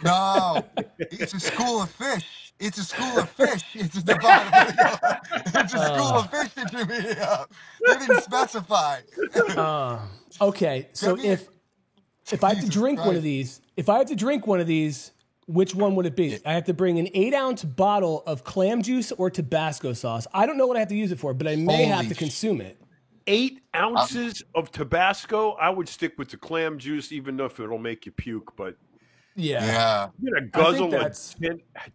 S3: No, it's a school of fish. It's a school of fish. It's at the bottom of the It's a school of fish that you're meeting up. They didn't specify.
S2: Okay. So
S3: Jimmy-
S2: if I have to
S3: Jesus
S2: drink one of these, which one would it be? I have to bring an 8-ounce bottle of clam juice or Tabasco sauce. I don't know what I have to use it for, but I may have
S3: Holy
S2: to consume it.
S4: 8 ounces of Tabasco. I would stick with the clam juice, even if it'll make you puke. But
S3: Yeah.
S4: you're gonna guzzle like
S2: that's-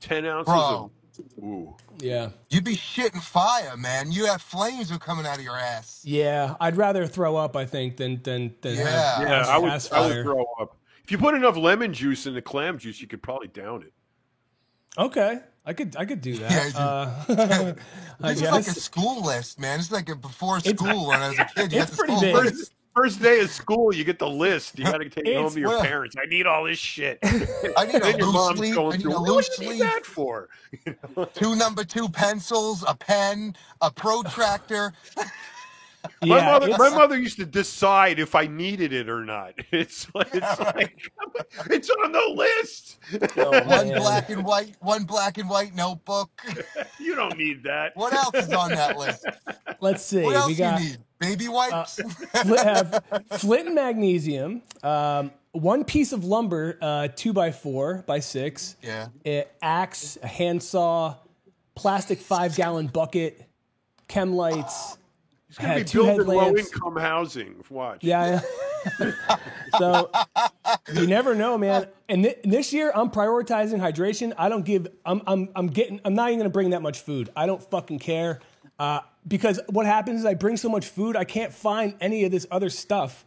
S4: 10 ounces
S3: Bro.
S4: of. Ooh.
S2: Yeah.
S3: You'd be shitting fire, man. You have flames are coming out of your ass.
S2: Yeah. I'd rather throw up, I think, than
S3: Yeah.
S4: Yeah, I would
S2: fire.
S4: throw up. If you put enough lemon juice in the clam juice, you could probably down it.
S2: Okay, I could do that. I
S3: This is like a
S2: guess
S3: school list, man. It's like a before school when I was a kid. You
S2: it's
S3: had the
S2: pretty
S3: school
S2: big.
S3: list.
S4: First day of school, you get the list. You got to take it home to your
S3: well-
S4: parents. I need all this shit.
S3: I need a
S4: Then your
S3: loose
S4: mom's
S3: sleeve.
S4: going
S3: I need
S4: through,
S3: a
S4: what
S3: loose
S4: do you need
S3: sleeve.
S4: that for?
S3: 2 number 2 pencils, a pen, a protractor.
S4: My
S2: yeah,
S4: my mother used to decide if I needed it or not. It's on the list.
S2: oh,
S3: One
S2: man.
S3: black and white notebook.
S4: You don't need that.
S3: What else is on that list?
S2: Let's see.
S3: What else
S2: We got
S3: you need? Baby wipes.
S2: flint and magnesium. 1 piece of lumber, 2x4 by 6.
S3: Yeah.
S2: Axe, a handsaw, plastic 5-gallon bucket, chem lights.
S4: It's going to be
S2: 2
S4: building
S2: headlamps.
S4: low-income housing. Watch.
S2: Yeah. So you never know, man. And this year, I'm prioritizing hydration. I don't give. I'm not even going to bring that much food. I don't fucking care. Because what happens is I bring so much food, I can't find any of this other stuff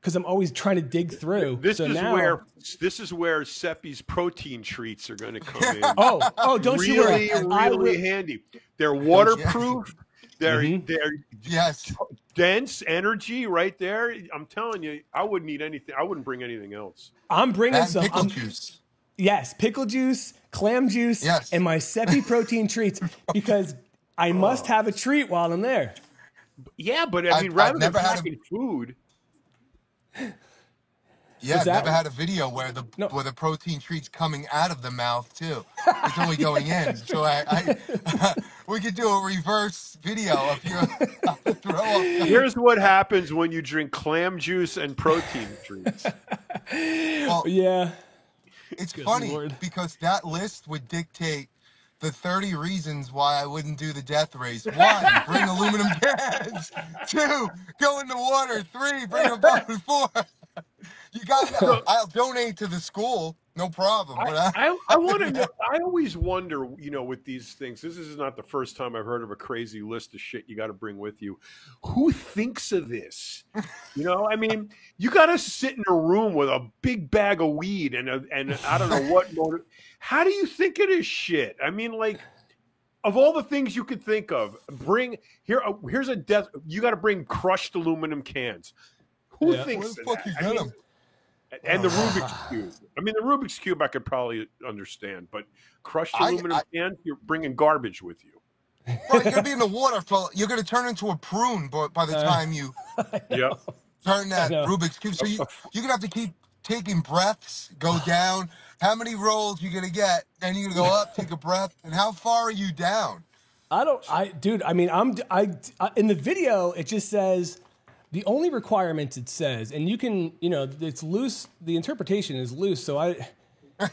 S2: because I'm always trying to dig through.
S4: This
S2: so
S4: is
S2: now,
S4: where Seppi's protein treats are going to come in.
S2: Oh, don't you worry.
S4: Really handy. They're waterproof. They're
S3: Yes.
S4: dense energy right there. I'm telling you, I wouldn't eat anything. I wouldn't bring anything else.
S2: I'm bringing
S3: And
S2: some
S3: pickle juice.
S2: Yes, pickle juice, clam juice,
S3: Yes.
S2: and my Seppi protein treats because I must have a treat while I'm there.
S4: Yeah, but I mean,
S3: I've
S4: rather than
S3: never had
S4: packing food.
S3: Yeah,
S2: What's
S3: I've
S2: that?
S3: never had a video where the protein treat's coming out of the mouth too. It's only going in. So we could do a reverse video of your throw up.
S4: Here's what happens when you drink clam juice and protein treats.
S3: Well,
S2: Yeah.
S3: it's
S2: Good
S3: funny
S2: Lord.
S3: because that list would dictate the 30 reasons why I wouldn't do the death race. 1, bring aluminum cans. 2, go in the water. 3, bring a boat. 4. You got. I'll donate to the school, no problem. But
S4: I want to know. I always wonder, with these things. This is not the first time I've heard of a crazy list of shit you got to bring with you. Who thinks of this? I mean, you got to sit in a room with a big bag of weed and I don't know what motor. How do you think of this shit? I mean, like, of all the things you could think of, here's a death. You got to bring crushed aluminum cans. Who thinks
S3: Where the
S4: of
S3: fuck you
S4: that?
S3: get them?
S4: And the Rubik's Cube. I mean, the Rubik's Cube I could probably understand, but crushed aluminum cans, you're bringing garbage with you.
S3: Well, you're gonna be in the water you're gonna turn into a prune by the time you turn that Rubik's Cube. So you're gonna have to keep taking breaths, go down. How many rolls you gonna get? Then you're gonna go up, take a breath, and how far are you down?
S2: Dude, I mean, in the video, it just says, the only requirements it says, and you can, it's loose. The interpretation is loose. So it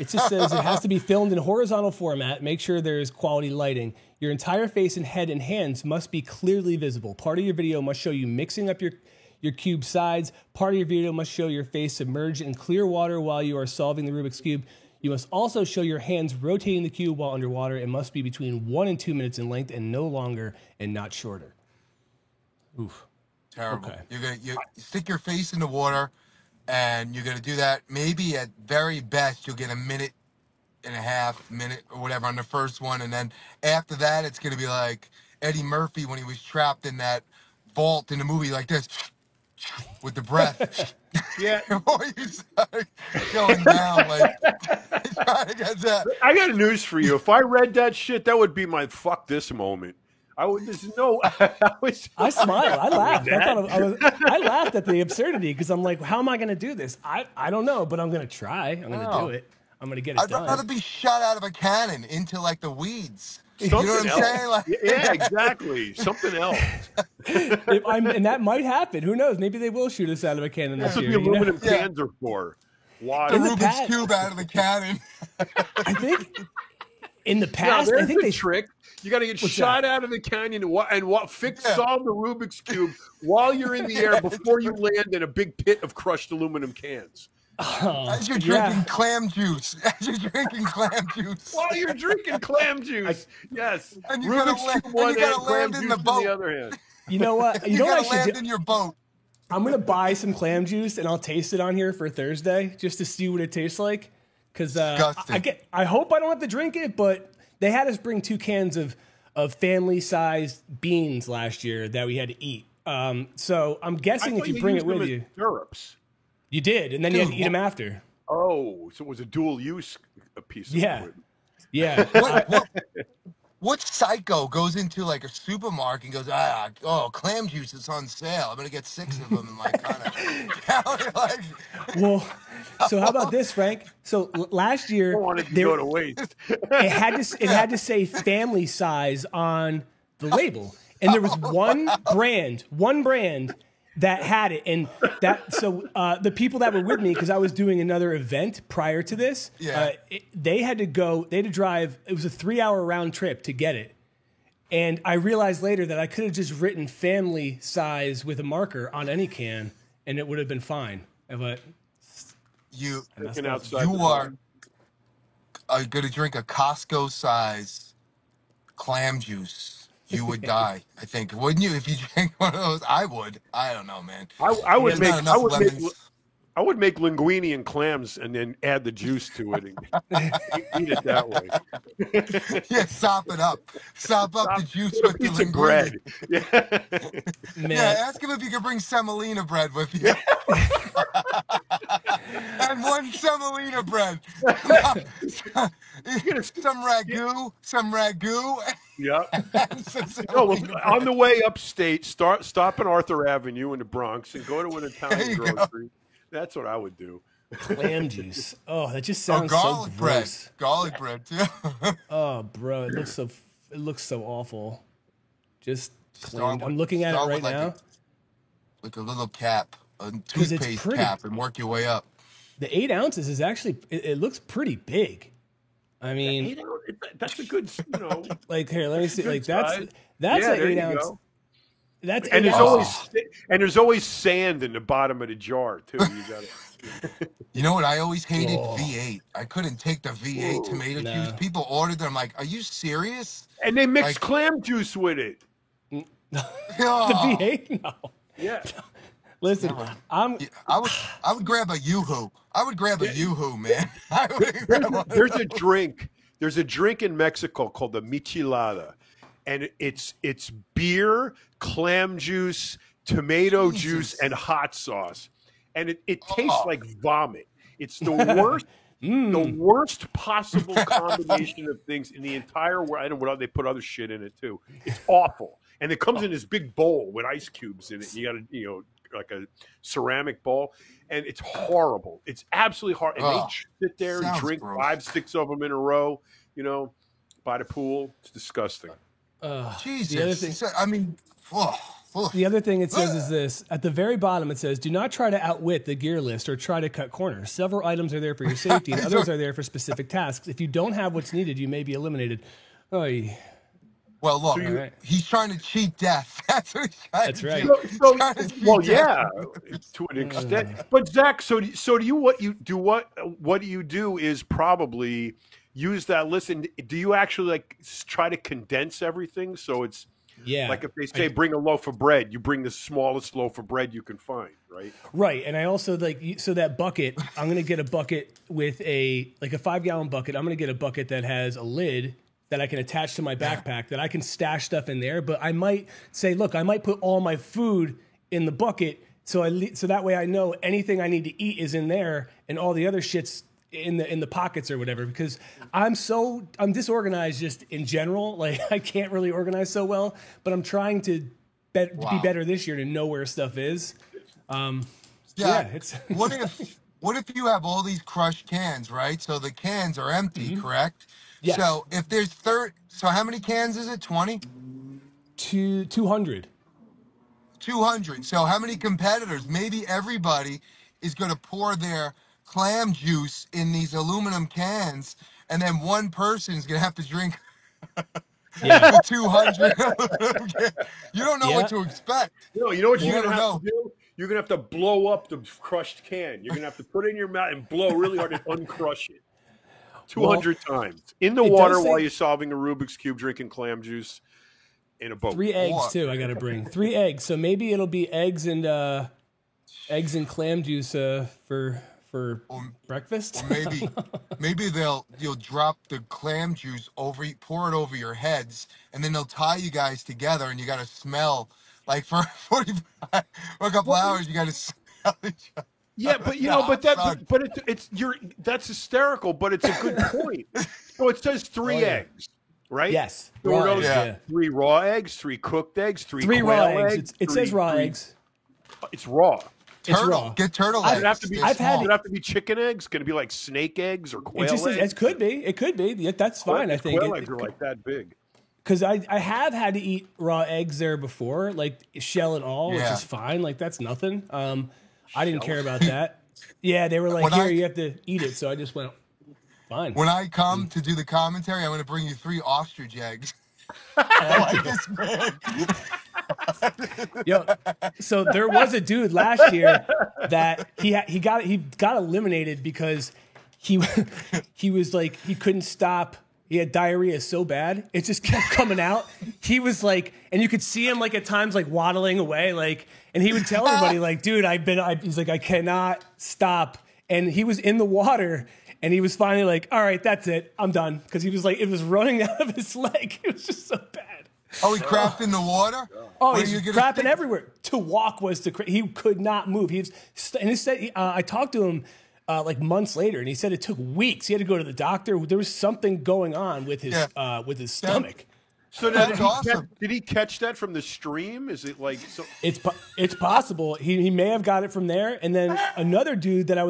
S2: just says it has to be filmed in horizontal format. Make sure there's quality lighting. Your entire face and head and hands must be clearly visible. Part of your video must show you mixing up your cube sides. Part of your video must show your face submerged in clear water while you are solving the Rubik's Cube. You must also show your hands rotating the cube while underwater. It must be between 1 and 2 minutes in length and no longer and not shorter. Oof.
S3: Terrible.
S2: Okay.
S3: You're gonna you stick your face in the water, and you're gonna do that. Maybe at very best, you'll get a minute and a half, minute or whatever on the first one, and then after that, it's gonna be like Eddie Murphy when he was trapped in that vault in the movie, like this, with the breath.
S4: Yeah.
S3: Before you start going down, like trying to get that.
S4: I got news for you. If I read that shit, that would be my fuck this moment.
S2: I smiled. I laughed. I laughed at the absurdity because I'm like, how am I going to do this? I don't know, but I'm going to try. I'm going to do it. I'm going to get it done.
S3: I'd rather be shot out of a cannon into like the weeds.
S4: Something
S3: you know what I'm
S4: else.
S3: saying? Like,
S4: yeah, exactly. Something else.
S2: And that might happen. Who knows? Maybe they will shoot us out of a cannon this
S4: That's what
S2: year.
S4: the aluminum cans are for. Why?
S3: The Rubik's Cube out of the cannon.
S2: I think in the past, I think
S4: they trick. You got to get shot out of the canyon and solve the Rubik's Cube while you're in the air before you land in a big pit of crushed aluminum cans.
S3: As you're drinking clam juice. As you're drinking clam juice.
S4: While you're drinking clam juice. Yes.
S3: And you gotta land in the boat.
S4: On the other hand.
S2: You know what?
S3: You gotta land in your boat.
S2: I'm going to buy some clam juice and I'll taste it on here for Thursday just to see what it tastes like. Because I hope I don't have to drink it, but they had us bring 2 cans of family-sized beans last year that we had to eat. So I'm guessing if you bring it with you.
S4: Syrups.
S2: You did, and then you had to eat them after.
S4: Oh, so it was a dual use piece of food.
S2: Yeah.
S3: What psycho goes into like a supermarket and goes, clam juice is on sale. I'm gonna get 6 of them and like kind of
S2: Well, so how about this, Frank? So last year,
S4: I wanted to go to waste.
S2: it had to say family size on the label, and there was one brand that had it, and the people that were with me, because I was doing another event prior to this, they had to drive. It was a 3-hour round trip to get it, and I realized later that I could have just written family size with a marker on any can, and it would have been fine. But
S3: you are going to drink a Costco size clam juice you would die. I think, wouldn't you? If you drank one of those, I would. I don't know, man.
S4: I would
S3: There's
S4: make
S3: not enough lemons.
S4: I would make linguine and clams and then add the juice to it and eat it that way.
S3: Yeah, sop it up. Sop up the juice
S4: With a
S3: with the
S4: piece of
S3: linguine.
S4: bread. Yeah.
S2: Man.
S3: Yeah, ask him if you could bring semolina bread with you. And one semolina bread. Some ragu,
S4: Yeah.
S3: and some
S4: No, well,
S3: semolina
S4: on
S3: bread.
S4: the way upstate, stop at Arthur Avenue in the Bronx and go to an
S3: There
S4: Italian
S3: you go.
S4: grocery. That's what I would do.
S2: Clam juice. Oh, that just
S3: Oh,
S2: sounds so
S3: garlic bread.
S2: gross.
S3: Garlic bread, too.
S2: Oh, bro, it looks so awful. Just clam.
S3: Start
S2: I'm looking at it
S3: start
S2: right
S3: with like
S2: now.
S3: like a little cap, a
S2: 'Cause it's
S3: toothpaste
S2: pretty.
S3: cap, and work your way up.
S2: The 8 ounces is actually it looks pretty big. I mean,
S4: That's a good,
S2: like here, let me see.
S4: good
S2: Like
S4: size.
S2: that's
S4: Yeah,
S2: an
S4: there
S2: 8
S4: you
S2: ounce.
S4: go.
S2: That's
S4: And
S2: 8 ounces.
S4: there's always sand in the bottom of the jar too. You got it.
S3: You know what? I always hated
S2: Whoa.
S3: V8. I couldn't take the V8 tomato
S2: No.
S3: juice. People ordered them. I'm like, are you serious?
S4: And they mix
S3: Like-
S4: clam juice with it.
S2: The
S3: Oh,
S2: V8? No.
S4: Yeah.
S2: Listen, I'm
S3: I would grab a Yoo-hoo. I would grab a Yoo-hoo, man. I would grab one.
S4: There's a drink. There's a drink in Mexico called the michelada, and it's beer, clam juice, tomato
S3: Jesus.
S4: juice, and hot sauce, and it tastes
S3: Oh.
S4: like vomit. It's the worst. The worst possible combination of things in the entire world. I don't know what they put other shit in it too. It's awful, and it comes in this big bowl with ice cubes in it. You got to, like a ceramic bowl, and it's horrible. It's absolutely horrible. And
S3: Oh,
S4: they sit there and
S3: sounds
S4: drink
S3: gross.
S4: 5, 6 of them in a row. By the pool. It's disgusting.
S3: Jesus.
S2: the other thing.
S3: So, I mean,
S2: The other thing it says is this. At the very bottom, it says, do not try to outwit the gear list or try to cut corners. Several items are there for your safety, and others are there for specific tasks. If you don't have what's needed, you may be eliminated. Oy.
S3: well, look,
S2: Right.
S3: he's trying to cheat death. That's what he's trying
S2: That's
S3: to
S2: right.
S3: do.
S4: So,
S3: He's trying to cheat
S4: well,
S3: death.
S4: yeah, to an extent. But Zach, so do you? What you do is probably use that list. And do you actually like try to condense everything so it's
S2: Yeah.
S4: like if they say bring a loaf of bread, you bring the smallest loaf of bread you can find, right?
S2: Right, and I also so that bucket. I'm gonna get a bucket with a 5-gallon bucket. I'm gonna get a bucket that has a lid that I can attach to my backpack that I can stash stuff in there. But I might say, look, I might put all my food in the bucket so that way I know anything I need to eat is in there and all the other shit's in the pockets or whatever. Because I'm disorganized just in general. Like I can't really organize so well, but I'm trying to be better this year to know where stuff is. Yeah, it's
S3: what if you have all these crushed cans, right? So the cans are empty, correct?
S2: Yes.
S3: So if there's so how many cans is it? 20?
S2: 200.
S3: 200. So how many competitors? Maybe everybody is going to pour their clam juice in these aluminum cans, and then one person is going to have to drink
S2: Yeah.
S3: the 200. You don't know
S2: Yeah.
S3: what to expect.
S4: No, you know what
S3: You
S4: you're gonna
S3: never
S4: have to do? You're gonna have to blow up the crushed can. You're gonna have to put it in your mouth and blow really hard and uncrush it 200 times in the
S2: it
S4: water
S2: does say-
S4: while you're solving a Rubik's cube, drinking clam juice in a boat.
S2: 3 eggs
S3: What?
S2: too. I got to bring 3 eggs. So maybe it'll be eggs and clam juice for breakfast.
S3: Or maybe you'll drop the clam juice pour it over your heads, and then they'll tie you guys together, and you got to smell like for 45 for a couple hours. You got to smell each other.
S4: Yeah, but
S3: No, son.
S4: that's hysterical, but it's a good point. So it says 3
S2: Oh, yeah.
S4: eggs, right?
S2: Yes.
S4: So
S2: Raw
S4: are
S2: eggs,
S4: those
S3: yeah.
S2: yeah.
S4: 3 raw eggs, 3 cooked eggs, 3
S2: 3
S4: quail
S2: raw eggs. It says raw
S4: three-
S2: eggs.
S4: It's raw.
S2: It's
S3: Turtle,
S2: raw.
S3: get turtle
S2: I've-
S3: eggs.
S4: Does it have to be?
S3: They're
S2: I've had
S3: small.
S4: Does it have to be chicken eggs? Can it be like snake eggs or quail
S2: It just says,
S4: eggs?
S2: it could be. It could be. Yeah, that's fine. I think.
S4: Quail eggs are like that big.
S2: Because I have had to eat raw eggs there before, like shell and all, which
S3: Yeah.
S2: is fine. Like that's nothing. I didn't care about that. Yeah, they were like,
S3: When
S2: here,
S3: I-
S2: you have to eat it. So I just went, fine.
S3: When I come to do the commentary, I'm going to bring you 3 ostrich eggs. Like this big.
S2: Yo, so there was a dude last year that he got eliminated because he was like he couldn't stop He had diarrhea so bad, it just kept coming out. He was like, and you could see him like at times like waddling away, like, and he would tell everybody like, dude, he's like, I cannot stop. And he was in the water and he was finally like, all right, that's it. I'm done. Cause he was like, it was running out of his leg. It was just so bad.
S3: Oh, he crapped in the water?
S2: Oh, he's crapping everywhere. To walk was he could not move. And he said, I talked to him like months later, and he said it took weeks. He had to go to the doctor. There was something going on with his stomach.
S4: So did he catch that from the stream? Is it like
S2: It's possible he may have got it from there. And then another dude that I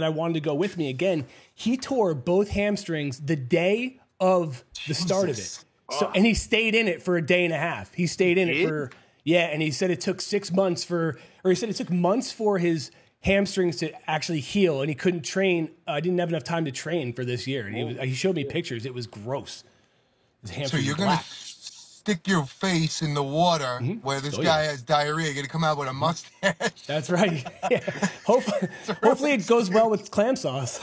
S2: wanted to go with me again. He tore both hamstrings the day of the start of it. So and he stayed in it for a day and a half. He stayed in it for and he said it took 6 months he said it took months for his hamstrings to actually heal, and he couldn't train. Didn't have enough time to train for this year. And he showed me pictures. It was gross.
S3: So you're going to stick your face in the water where this guy has diarrhea. You're going to come out with a mustache.
S2: That's right. Yeah. Hopefully it goes well with clam sauce.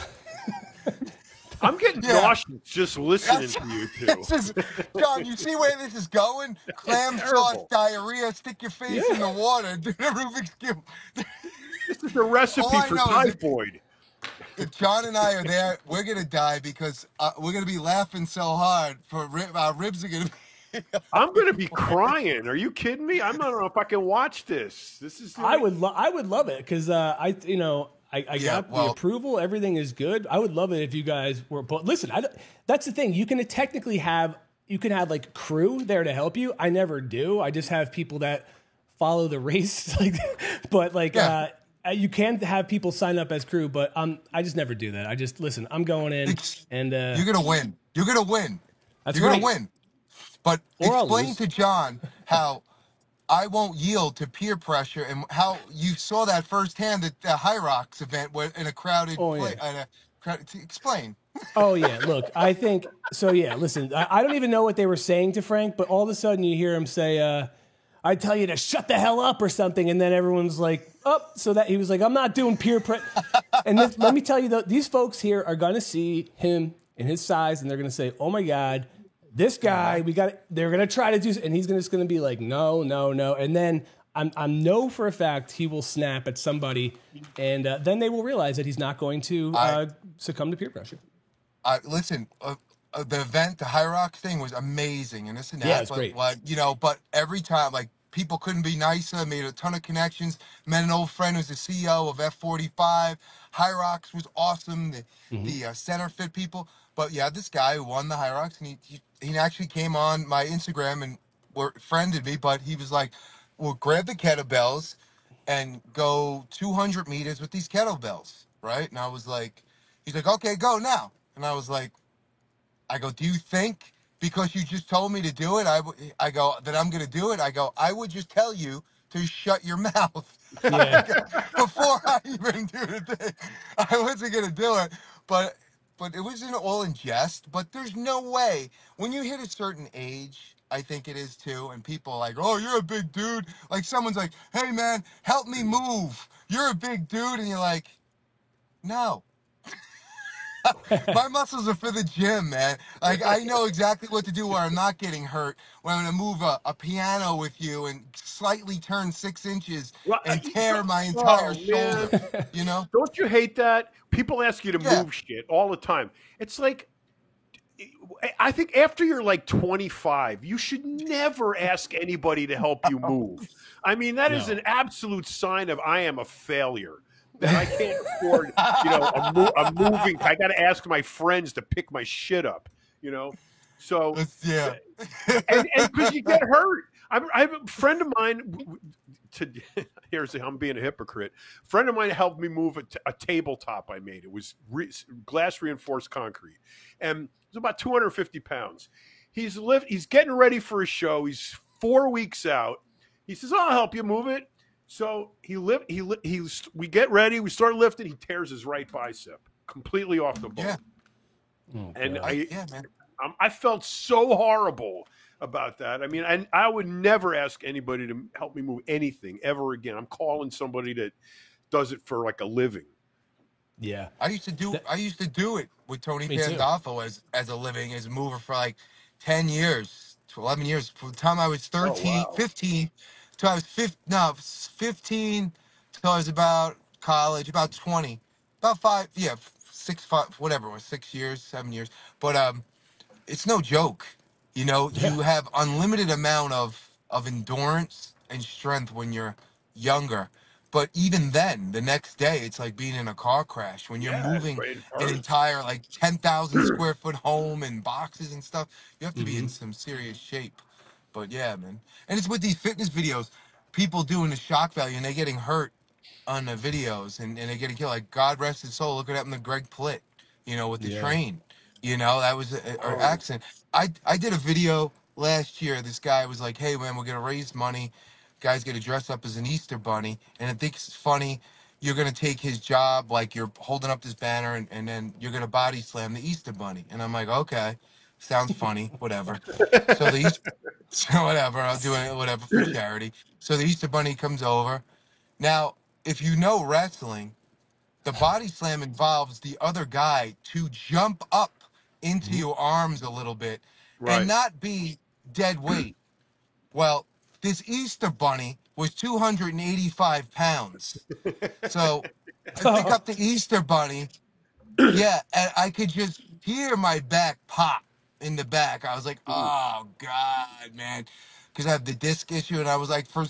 S4: I'm getting nauseous just listening to you two.
S3: John, you see where this is going? Clam sauce, diarrhea, stick your face in the water, do the Rubik's Cube.
S4: This is a recipe for typhoid.
S3: If John and I are there, we're going to die because we're going to be laughing so hard. Our ribs are going to be...
S4: I'm going to be crying. Are you kidding me? I don't know if I can watch this. This is.
S2: I would love it because I got the approval. Everything is good. I would love it if you guys were. But listen, that's the thing. You can technically have like crew there to help you. I never do. I just have people that follow the race. You can have people sign up as crew, but I just never do that. I just listen. I'm going in, and
S3: you're gonna win. You're gonna win.
S2: That's
S3: you're
S2: right.
S3: Gonna win. But explain to John how I won't yield to peer pressure and how you saw that firsthand at the High Rocks event in a crowded place. Explain.
S2: Oh yeah, look, I think so. Yeah, listen, I don't even know what they were saying to Frank, but all of a sudden you hear him say, I tell you to shut the hell up or something. And then everyone's like, oh, so that he was like, I'm not doing peer pressure. And let me tell you, these folks here are going to see him in his size and they're going to say, oh my God, this guy, they're going to try to do, and he's just going to be like, no. And then I'm know for a fact he will snap at somebody and then they will realize that he's not going to succumb to peer pressure.
S3: Listen, the event, the High Rocks thing was amazing, and this and that.
S2: Yeah, it's great.
S3: But every time, people couldn't be nicer. Made a ton of connections. Met an old friend who's the CEO of F45. High Rocks was awesome. The center fit people. But yeah, this guy who won the High Rocks, and he actually came on my Instagram and friended me. But he was like, "Well, grab the kettlebells and go 200 meters with these kettlebells, right?" And I was like, "He's like, okay, go now." And I was like. I go, do you think because you just told me to do it, I go, that I'm going to do it? I go, I would just tell you to shut your mouth.
S2: Yeah.
S3: Before I even do the thing. I wasn't going to do it. But it wasn't all in jest. But there's no way. When you hit a certain age, I think it is too, and people are like, oh, you're a big dude. Like someone's like, hey, man, help me move. You're a big dude. And you're like, no. My muscles are for the gym, man. Like, I know exactly what to do where I'm not getting hurt. When I'm going to move a piano with you and slightly turn 6 inches and tear my entire shoulder, you know?
S4: Don't you hate that? People ask you to move shit all the time. It's like, I think after you're like 25, you should never ask anybody to help you move. I mean, that is an absolute sign of I am a failure. That I can't afford, a moving. I got to ask my friends to pick my shit up, So and because you get hurt. I have a friend of mine. I'm being a hypocrite. A friend of mine helped me move a tabletop I made. It was glass reinforced concrete, and it was about 250 pounds. He's getting ready for a show. He's 4 weeks out. He says, "I'll help you move it." So we get ready, we start lifting, he tears his right bicep completely off the bone.
S2: Yeah. Oh,
S4: and
S3: man.
S4: I felt so horrible about that. I mean, I would never ask anybody to help me move anything ever again. I'm calling somebody that does it for like a living.
S2: Yeah.
S3: I used to do
S2: That,
S3: it with Tony
S2: me too.
S3: Pandolfo as a living, as a mover for like 10 years to 11 years. From the time I was
S4: Oh
S3: 13,
S4: wow.
S3: 15 till I was 15, no, 15 till I was about college, about 20. About 5, yeah, 6, 5, whatever it was, 6 years, 7 years. But it's no joke. You know,
S2: Yeah.
S3: you have unlimited amount of endurance and strength when you're younger. But even then, the next day, it's like being in a car crash when you're
S4: Yeah,
S3: moving
S4: it
S3: an
S4: hurts.
S3: entire like 10,000 square foot home and boxes and stuff. You have to be
S2: Hmm.
S3: in some serious shape. But yeah, man. And it's with these fitness videos, people doing the shock value and they getting hurt on the videos and they getting killed. Like God rest his soul. Look what happened to Greg Plitt, with the
S2: Yeah.
S3: train. That was an
S4: Oh,
S3: accident. I did a video last year. This guy was like, "Hey man, we're gonna raise money. Guys gonna dress up as an Easter bunny, and I think it's funny. You're gonna take his job, like you're holding up this banner, and then you're gonna body slam the Easter bunny." And I'm like, "Okay, sounds funny, whatever." So the Easter, so whatever, I'll do it, whatever for charity. So the Easter bunny comes over. Now, if you know wrestling, the body slam involves the other guy to jump up into
S2: Hmm.
S3: your arms a little bit and
S4: right.
S3: not be dead weight. Well, this Easter bunny was 285 pounds. So I pick
S2: Oh,
S3: up the Easter bunny. Yeah, and I could just hear my back pop in the back. I was like,
S4: Ooh,
S3: "Oh God, man," because I have the disc issue, and I was like, for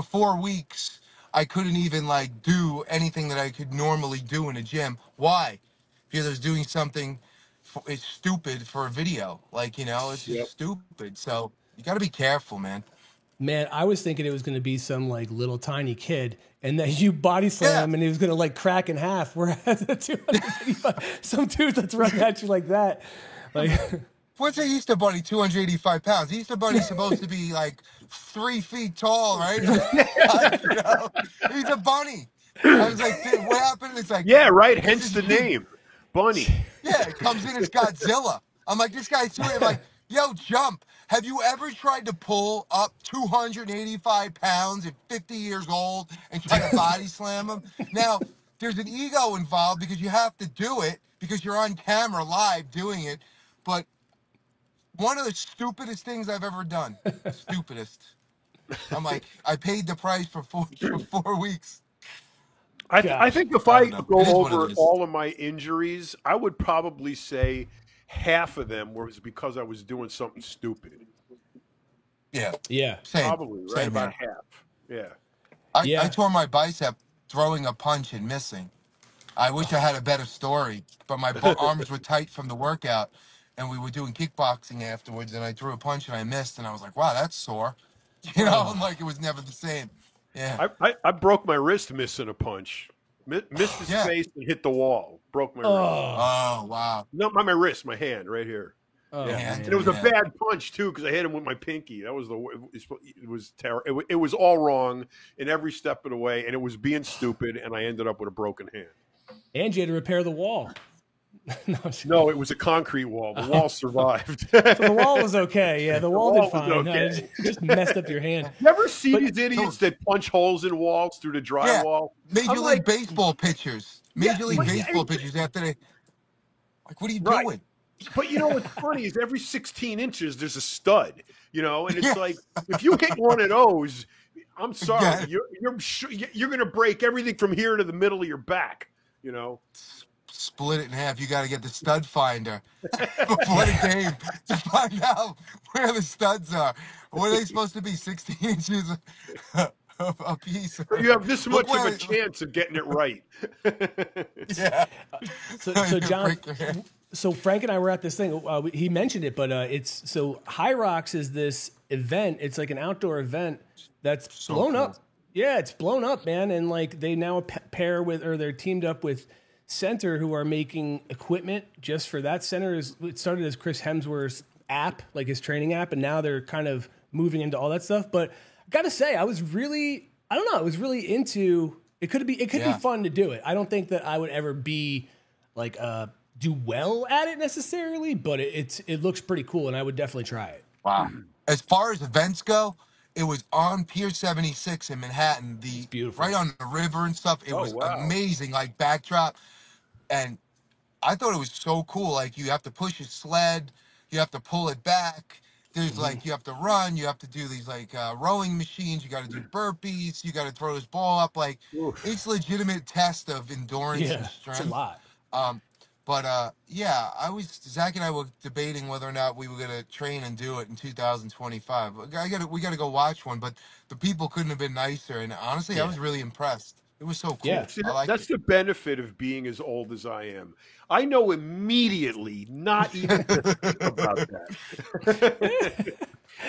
S3: 4 weeks, I couldn't even like do anything that I could normally do in a gym. Why? Because I was doing something it's stupid for a video. Like it's just
S4: yep.
S3: stupid. So you got to be careful, man.
S2: man, I was thinking it was going to be some like little tiny kid, and then you body
S3: Yeah.
S2: slam, and he was going to like crack in half. Whereas at 285, some dude that's running at you like that, like
S3: What's an Easter bunny? 285 pounds. Easter bunny's supposed to be like 3 feet tall, right? He's a bunny. I was like, "Dude, what happened?" It's like,
S4: Yeah, right.
S3: it's
S4: Hence
S3: this
S4: the
S3: big,
S4: name, Bunny.
S3: yeah, it comes in as Godzilla. I'm like, this guy's too. I'm like, yo, jump. Have you ever tried to pull up 285 pounds at 50 years old and try to body slam him? Now, there's an ego involved because you have to do it because you're on camera live doing it. But one of the stupidest things I've ever done. Stupidest. I'm like, I paid the price for for 4 weeks.
S4: I
S2: gosh.
S4: think if
S3: I
S4: I
S3: don't know. It
S4: go
S3: is what it
S4: over
S3: is.
S4: all of my injuries, I would probably say half of them was because I was doing something stupid.
S3: Yeah.
S2: Yeah,
S3: Same.
S4: Probably right
S3: Same
S4: about
S3: here.
S4: half. Yeah.
S3: I
S2: yeah.
S3: tore my bicep throwing a punch and missing. I wish I had a better story, but my arms were tight from the workout, and we were doing kickboxing afterwards, and I threw a punch and I missed, and I was like, wow, that's sore. I'm
S2: Oh,
S3: like, it was never the same. Yeah.
S4: I broke my wrist missing a punch. Missed his
S3: Yeah.
S4: face and hit the wall. Broke my wrist.
S2: oh,
S3: Oh, wow.
S4: Not my wrist, my hand right here.
S2: oh
S4: Yeah,
S3: Man.
S4: and it was
S2: man.
S4: a
S3: Yeah.
S4: bad punch too because I hit him with my pinky. That was it was terrible. It was all wrong in every step of the way, and it was being stupid, and I ended up with a broken hand.
S2: And you had to repair the wall. No,
S4: No, it was a concrete wall. The wall survived.
S2: so the wall was okay. Yeah, the wall
S4: wall
S2: did
S4: was
S2: fine. No,
S4: okay.
S2: it just messed up your hand.
S4: You ever see
S2: But
S4: these idiots that punch holes in walls through the
S3: Yeah.
S4: drywall?
S3: Major
S4: I'm
S3: League
S4: like,
S3: Baseball pitchers.
S4: yeah,
S3: Major League
S4: but
S3: Baseball pitchers after they, like, what are you
S4: right.
S3: doing?
S4: But you know what's funny is every 16 inches there's a stud, and it's
S3: Yeah.
S4: like if you hit one of those, I'm sorry,
S3: Yeah.
S4: you're going to break everything from here to the middle of your back.
S3: Split it in half. You got to get the stud finder before the game to find out where the studs are. What are they supposed to be? 16 inches a piece.
S4: You have this
S3: Look
S4: much of a
S3: where.
S4: chance of getting it right.
S3: Yeah.
S2: so
S3: You
S2: John,
S3: break your hand.
S2: so Frank and I were at this thing. He mentioned it, but it's so High Rocks is this event. It's like an outdoor event that's
S3: So
S2: blown
S3: cool.
S2: up. Yeah, it's blown up, man. And like they now pair with, or they're teamed up with Center, who are making equipment just for that. Center it started as Chris Hemsworth's app, like his training app, and now they're kind of moving into all that stuff. But I gotta say, I was really into. It could be
S3: Yeah.
S2: fun to do it. I don't think that I would ever be like do well at it necessarily, but it looks pretty cool, and I would definitely try it.
S3: Wow. As far as events go, it was on Pier 76 in Manhattan,
S2: It's beautiful.
S3: right on the river and stuff. It
S4: Oh
S3: was
S4: wow!
S3: amazing, like backdrop. And I thought it was so cool. Like you have to push a sled, you have to pull it back. There's like you have to run, you have to do these like rowing machines. You got to do burpees. You got to throw this ball up. Like
S4: Oof.
S3: it's legitimate test of endurance and
S2: Yeah, it's a
S3: strength.
S2: lot.
S3: But yeah, Zach and I were debating whether or not we were gonna train and do it in 2025. We gotta go watch one. But the people couldn't have been nicer, and honestly, I
S2: Yeah.
S3: was really impressed. It was so
S2: Yeah.
S3: cool.
S4: See,
S3: I liked
S4: that's
S3: it.
S4: the benefit of being as old as I am. I know immediately, not even to think about that.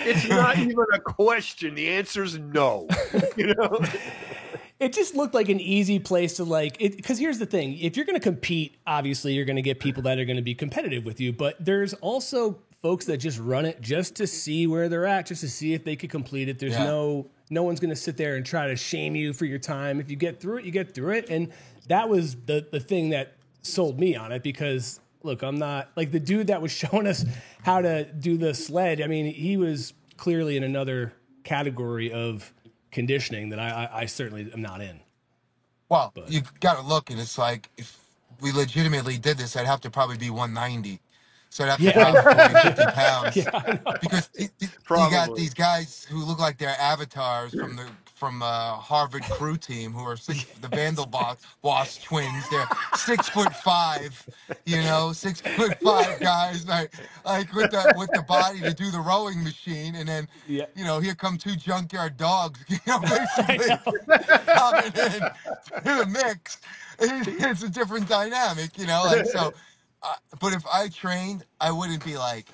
S4: It's not even a question. The answer is no. You know?
S2: It just looked like an easy place to like it. Because here's the thing: if you're going to compete, obviously you're going to get people that are going to be competitive with you. But there's also folks that just run it just to see where they're at, just to see if they could complete it. There's
S3: Yeah.
S2: no one's going to sit there and try to shame you for your time. If you get through it, you get through it. And that was the thing that sold me on it, because look, I'm not like the dude that was showing us how to do the sled. I mean, he was clearly in another category of conditioning that I certainly am not in.
S3: Well, you got to look, and it's like if we legitimately did this, I'd have to probably be 190. So I'd have to
S2: Yeah.
S3: probably 40, 50 pounds.
S2: Yeah, I know.
S3: Because you got
S4: Probably.
S3: these guys who look like they're avatars from the Harvard crew team who are the Vanderboss twins. They're 6'5", 6'5" guys, like with the body to do the rowing machine, and then
S2: Yeah.
S3: here come two junkyard dogs, basically coming in to the mix. It's a different dynamic, like so. But if I trained, I wouldn't be like,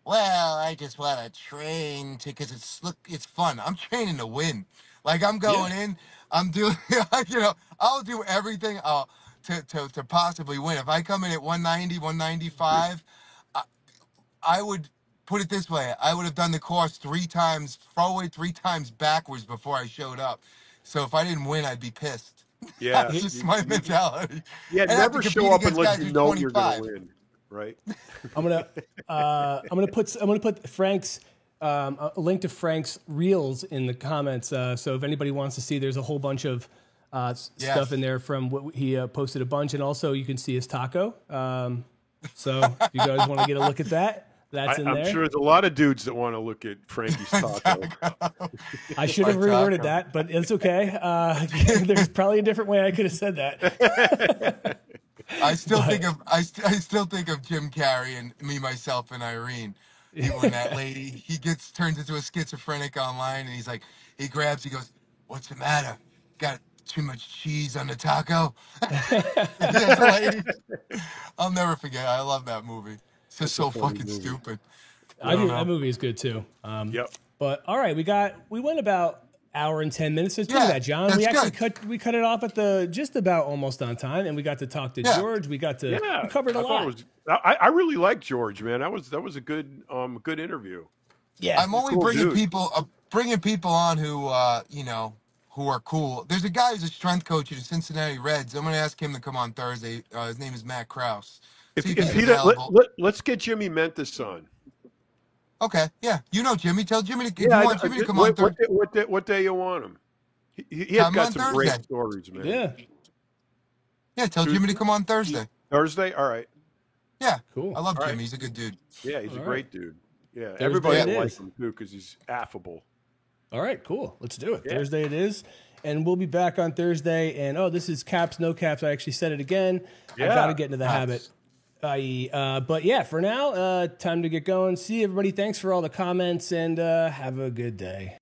S3: well, I just want to train because it's fun. I'm training to win. Like I'm going in, I'm doing, I'll do everything to possibly win. If I come in at 190, 195, I would put it this way: I would have done the course 3 times forward, 3 times backwards before I showed up. So if I didn't win, I'd be pissed.
S4: Yeah.
S3: That's just my mentality.
S4: Yeah,
S3: And I have to
S4: never
S3: compete
S4: show up
S3: against
S4: unless
S3: guys
S4: you
S3: who's
S4: know you're going
S3: 25.
S4: to win, right?
S2: I'm gonna put Frank's a link to Frank's reels in the comments. So if anybody wants to see, there's a whole bunch of stuff in there from what he posted a bunch, and also you can see his taco. So if you guys want to get a look at that, that's in
S4: I'm
S2: there.
S4: sure there's a lot of dudes that want to look at Frankie's taco.
S2: I should have
S3: My
S2: reworded
S3: taco.
S2: that, but it's okay. There's probably a different way I could have said that.
S3: I still think of Jim Carrey and Me, Myself, and Irene. When that lady, he turns into a schizophrenic online, and he goes, "What's the matter? Got too much cheese on the taco?" Yes, lady. I'll never forget. I love that movie. It's just so
S4: a funny
S3: fucking
S4: movie.
S3: stupid.
S2: I do. That movie is good too.
S4: Yep.
S2: But all right, we went about hour and 10 minutes. Let's do
S3: Yeah,
S2: that, John.
S3: that's
S2: We actually
S3: good.
S2: cut it off at the just about almost on time, and we got to talk to
S3: Yeah.
S2: George. We got to
S4: Yeah,
S2: we covered a
S4: I thought
S2: lot.
S4: it was. I really liked George, man. That was a good interview.
S2: Yeah,
S3: I'm only
S4: Cool
S3: bringing
S4: dude.
S3: people on who who are cool. There's a guy who's a strength coach at the Cincinnati Reds. I'm going to ask him to come on Thursday. His name is Matt Krause. See if he's available.
S4: Let's get Jimmy Mentis on.
S3: Okay, yeah. Jimmy. Tell Jimmy if
S4: Yeah,
S3: you want Jimmy to come on Thursday.
S4: what day you want him? He has
S3: Come
S4: got
S3: on
S4: some great
S3: Thursday.
S4: stories, man.
S2: yeah,
S3: Yeah, tell Jimmy to come on Thursday.
S4: Thursday, all right.
S3: Yeah,
S2: cool.
S3: I love
S4: All right.
S3: Jimmy. He's a good dude.
S4: Yeah, he's a
S2: All
S4: great dude. Yeah,
S2: Thursday
S4: everybody
S2: it
S4: likes
S2: is.
S4: him too because he's affable.
S2: All right, cool. Let's do it.
S4: Yeah.
S2: Thursday it is. And we'll be back on Thursday. And this is caps, no caps. I actually said it again. I
S4: Yeah.
S2: got to get into the
S3: Caps.
S2: habit. But yeah, for now, time to get going. See everybody. Thanks for all the comments, and have a good day.